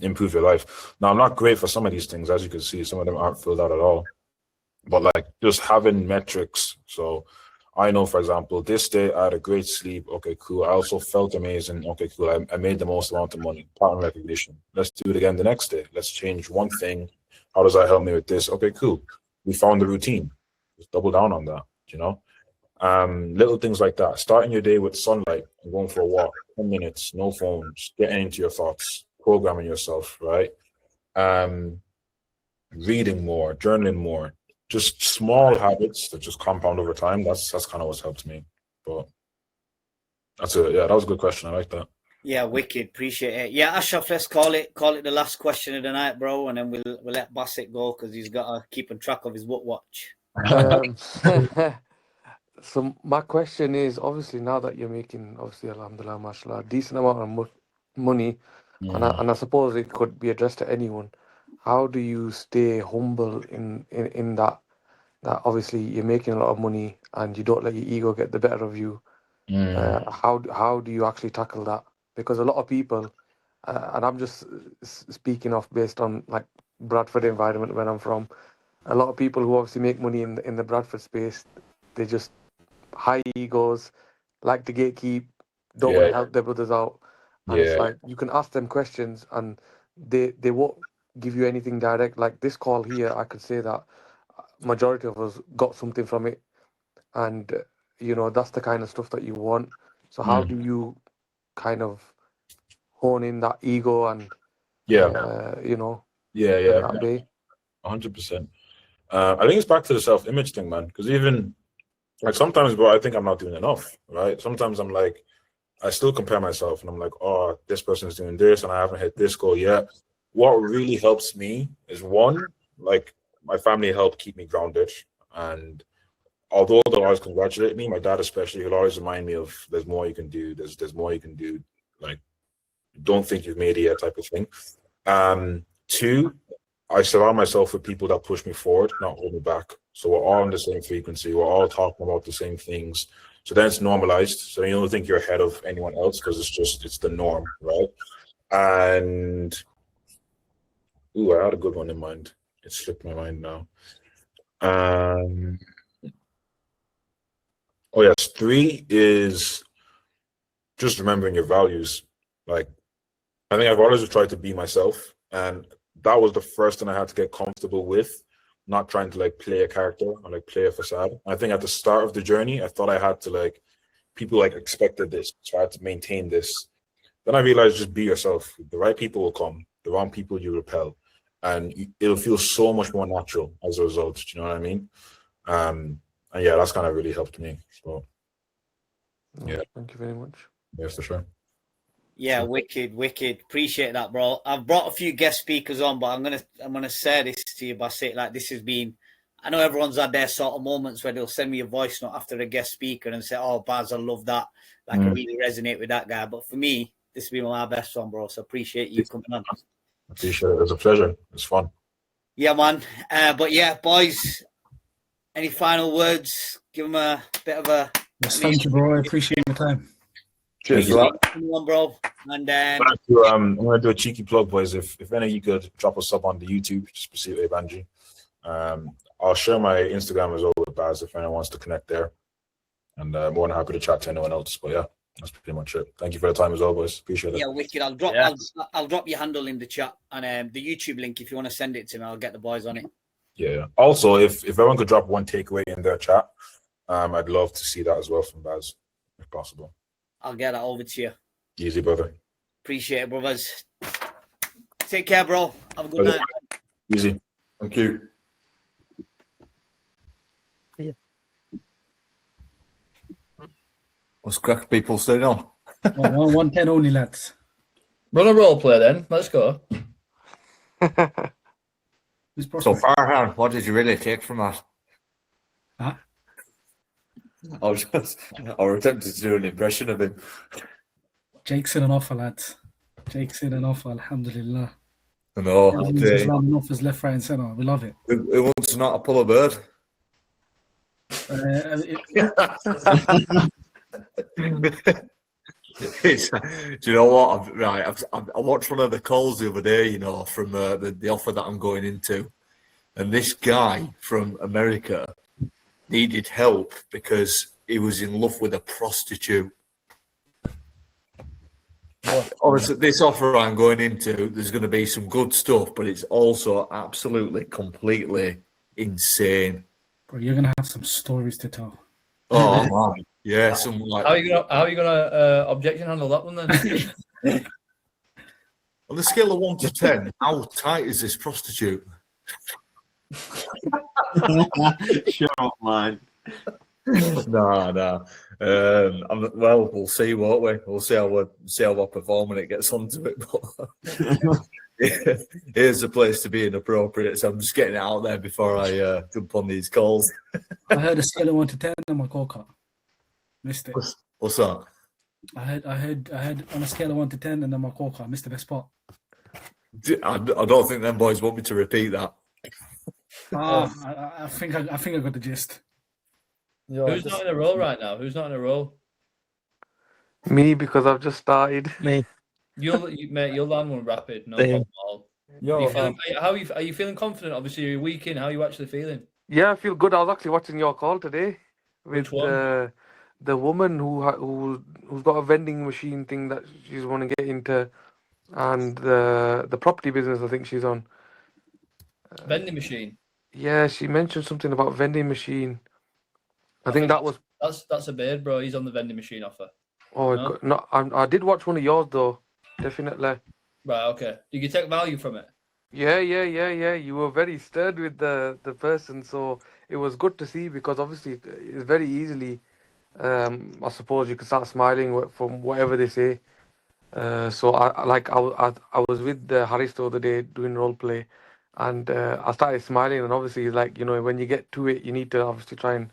Speaker 3: improve your life. Now, I'm not great for some of these things. As you can see, some of them aren't filled out at all. But like just having metrics. So I know, for example, this day I had a great sleep. Okay, cool. I also felt amazing. Okay, cool. I made the most amount of money. Pattern recognition. Let's do it again the next day. Let's change one thing. How does that help me with this? Okay, cool. We found the routine. Just double down on that, you know? Little things like that. Starting your day with sunlight and going for a walk, 10 minutes, no phones, getting into your thoughts, programming yourself, right? Reading more, journaling more. Just small habits that just compound over time. That's kind of what's helped me. But that's it. Yeah, that was a good question. I like that.
Speaker 1: Yeah, wicked. Appreciate it. Yeah, Ashraf, let's call it the last question of the night, bro, and then we'll let Basit go because he's got to keep on track of his watch.
Speaker 11: So my question is, obviously, now that you're making, obviously, alhamdulillah, mashallah, a decent amount of money, and I suppose it could be addressed to anyone. How do you stay humble in that obviously you're making a lot of money and you don't let your ego get the better of you? How do you actually tackle that? Because a lot of people, and I'm just speaking off based on like Bradford environment where I'm from, a lot of people who obviously make money in the Bradford space, they just high egos, like to gatekeep, don't want to help their brothers out. And it's like you can ask them questions and they won't give you anything direct. Like this call here, I could say that majority of us got something from it. And, you know, that's the kind of stuff that you want. So how do you kind of hone in that ego and, you know, that way?
Speaker 3: 100%. I think it's back to the self-image thing, man. Because even like sometimes, bro, I think I'm not doing enough, right? Sometimes I'm like, I still compare myself and I'm like, oh, this person's doing this and I haven't hit this goal yet. What really helps me is one, like my family helped keep me grounded. And although they'll always congratulate me, my dad especially, he'll always remind me of there's more you can do. There's more you can do. Like, don't think you've made it yet type of thing. Two, I surround myself with people that push me forward, not hold me back. So we're all on the same frequency. We're all talking about the same things. So then it's normalized. So you don't think you're ahead of anyone else because it's the norm, right? And I had a good one in mind. It slipped my mind now. Oh yes, 3 is just remembering your values. Like, I think I've always tried to be myself, and that was the first thing I had to get comfortable with, not trying to like play a character or like play a facade. I think at the start of the journey, I thought I had to like, people like expected this, so I had to maintain this. Then I realized just be yourself. The right people will come, the wrong people you repel, and it'll feel so much more natural as a result. Do you know what I mean? And yeah, that's kind of really helped me. So yeah,
Speaker 11: thank you very much.
Speaker 3: Yeah, for sure.
Speaker 1: Yeah, wicked. Appreciate that, bro. I've brought a few guest speakers on, but I'm gonna say this to you, Basit. Like, this has been, I know everyone's had their sort of moments where they'll send me a voice note after a guest speaker and say, "Oh, Baz, I love that. Like, I really resonate with that guy." But for me, this has been my best one, bro. So appreciate you coming on.
Speaker 3: Appreciate it. It was a pleasure. It's fun.
Speaker 1: Yeah, man. But yeah, boys. Any final words? Give them a bit of a.
Speaker 5: Yes, thank you, bro. I appreciate your time.
Speaker 3: Cheers for that.
Speaker 1: Anyone, bro. And
Speaker 3: I'm gonna do a cheeky plug, boys. If any of you could drop us up on the YouTube, just Basit Oyebanji. I'll share my Instagram as well with Baz if anyone wants to connect there. And I'm more than happy to chat to anyone else. But yeah, that's pretty much it. Thank you for the time as well, boys. Appreciate it.
Speaker 1: yeah, wicked. I'll drop your handle in the chat and the YouTube link if you want to send it to me. I'll get the boys on it.
Speaker 3: Yeah. Also, if everyone could drop one takeaway in their chat, I'd love to see that as well from Baz, if possible.
Speaker 1: I'll get that over to you.
Speaker 3: Easy, brother.
Speaker 1: Appreciate it, brothers. Take care, bro. Have a good night.
Speaker 3: Easy. Thank you.
Speaker 12: Yeah.
Speaker 7: What's crack, people? Staying on.
Speaker 5: 110 only, lads.
Speaker 6: Run a role play then. Let's go.
Speaker 7: So Farhan, what did you really take from that?
Speaker 5: Huh?
Speaker 7: I was attempting to do an impression of him.
Speaker 5: Jake's in an offer, lads. Jake's in an offer, alhamdulillah.
Speaker 7: I know.
Speaker 5: Just rounding offers left, right, and centre. We love it.
Speaker 7: Who wants to not pull a bird? Do you know what? I watched one of the calls the other day, you know, from the offer that I'm going into, and this guy from America needed help because he was in love with a prostitute. Obviously, this offer I'm going into, there's going to be some good stuff, but it's also absolutely, completely insane.
Speaker 5: Bro, you're gonna have some stories to tell.
Speaker 7: Oh man, yeah. Some like.
Speaker 6: How are you gonna objection handle that one then?
Speaker 7: On the scale of 1 to 10, how tight is this prostitute?
Speaker 8: Shut up, man.
Speaker 7: No. Well, we'll see, won't we? We'll see how we're performing. It gets onto it. But here's the place to be inappropriate. So I'm just getting it out there before I jump on these calls.
Speaker 5: I heard a scale of 1 to 10 on my call card. Missed it.
Speaker 7: What's that?
Speaker 5: I heard on a scale of 1 to 10 and then my call card. Missed the best spot.
Speaker 7: I don't think them boys want me to repeat that.
Speaker 5: I think I got the gist.
Speaker 6: Who's not in a row right now? Who's not in a row?
Speaker 11: Me, because I've just started.
Speaker 12: Me.
Speaker 6: Mate, you'll land one rapid. No
Speaker 12: Same.
Speaker 6: problem at all. Are you feeling confident? Obviously, you're a week in. How are you actually feeling?
Speaker 11: Yeah, I feel good. I was actually watching your call today
Speaker 6: Which
Speaker 11: with
Speaker 6: one?
Speaker 11: the woman who's got a vending machine thing that she's want to get into, and the property business I think she's on.
Speaker 6: Vending machine.
Speaker 11: Yeah, she mentioned something about vending machine. I think that was.
Speaker 6: That's a beard, bro. He's on the vending machine offer.
Speaker 11: Oh, no? I did watch one of yours though. Definitely.
Speaker 6: Right. Okay. Did you take value from it?
Speaker 11: Yeah. You were very stirred with the person, so it was good to see because obviously it's very easily. I suppose you can start smiling from whatever they say. So I was with Haris the other day doing role play, and I started smiling. And obviously, like, you know, when you get to it, you need to obviously try and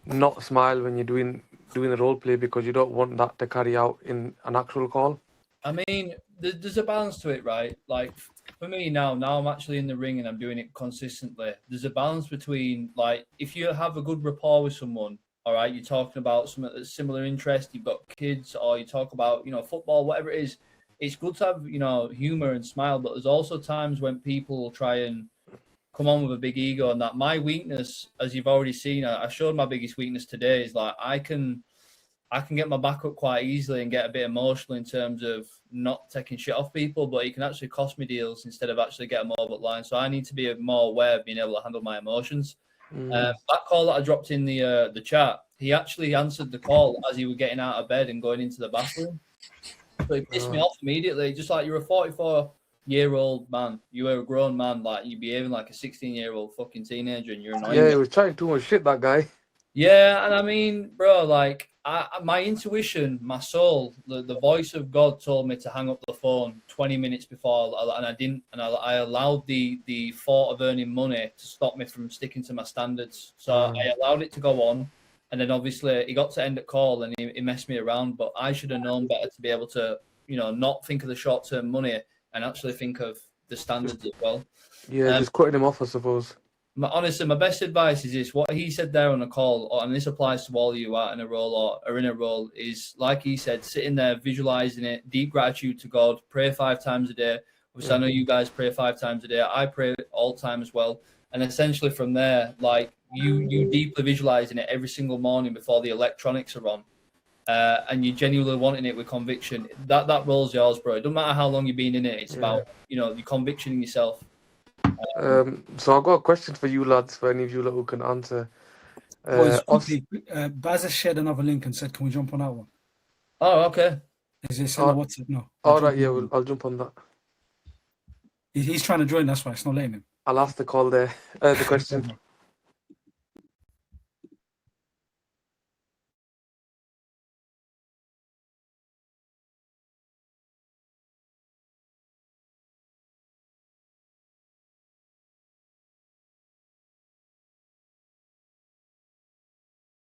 Speaker 11: not smile when you're doing the role play because you don't want that to carry out in an actual call.
Speaker 6: I mean, there's a balance to it, right? Like for me now I'm actually in the ring and I'm doing it consistently. There's a balance between, like, if you have a good rapport with someone, all right, you're talking about something that's similar interest, you've got kids, or you talk about, you know, football, whatever it is. It's good to have, you know, humor and smile, but there's also times when people will try and come on with a big ego, and that my weakness, as you've already seen, I showed my biggest weakness today is like I can get my back up quite easily and get a bit emotional in terms of not taking shit off people, but it can actually cost me deals instead of actually getting more of line. So I need to be more aware of being able to handle my emotions. That call that I dropped in the chat, he actually answered the call as he was getting out of bed and going into the bathroom. So it pissed me off immediately. Just like, you're a 44-year-old man, you were a grown man, like you're behaving like a 16-year-old fucking teenager, and you're annoying.
Speaker 11: Yeah, he was trying too much shit, that guy.
Speaker 6: Yeah, and I mean, bro, like my intuition, my soul, the voice of God told me to hang up the phone 20 minutes before, and I didn't, and I allowed the thought of earning money to stop me from sticking to my standards. So I allowed it to go on, and then obviously he got to end the call and he messed me around. But I should have known better to be able to, you know, not think of the short-term money and actually think of the standards as well.
Speaker 11: Yeah, just cutting him off, I suppose.
Speaker 6: honestly, my best advice is this: what he said there on the call, and this applies to all of you out in a role or are in a role, is like he said, sitting there, visualizing it, deep gratitude to God, pray 5 times a day. Obviously, I know you guys pray 5 times a day. I pray all the time as well. And essentially from there, like you deeply visualizing it every single morning before the electronics are on. And you genuinely wanting it with conviction, that role's yours, bro. It doesn't matter how long you've been in it. It's about, your conviction in yourself.
Speaker 11: So I've got a question for you lads, for any of you who can answer.
Speaker 5: Boys, quickly, Baz has shared another link and said, can we jump on that one?
Speaker 6: Oh, okay.
Speaker 5: Is it send a WhatsApp? No.
Speaker 11: All right, yeah, I'll jump on that.
Speaker 5: He's trying to join, that's why it's not letting him.
Speaker 11: I'll ask the call there, the question.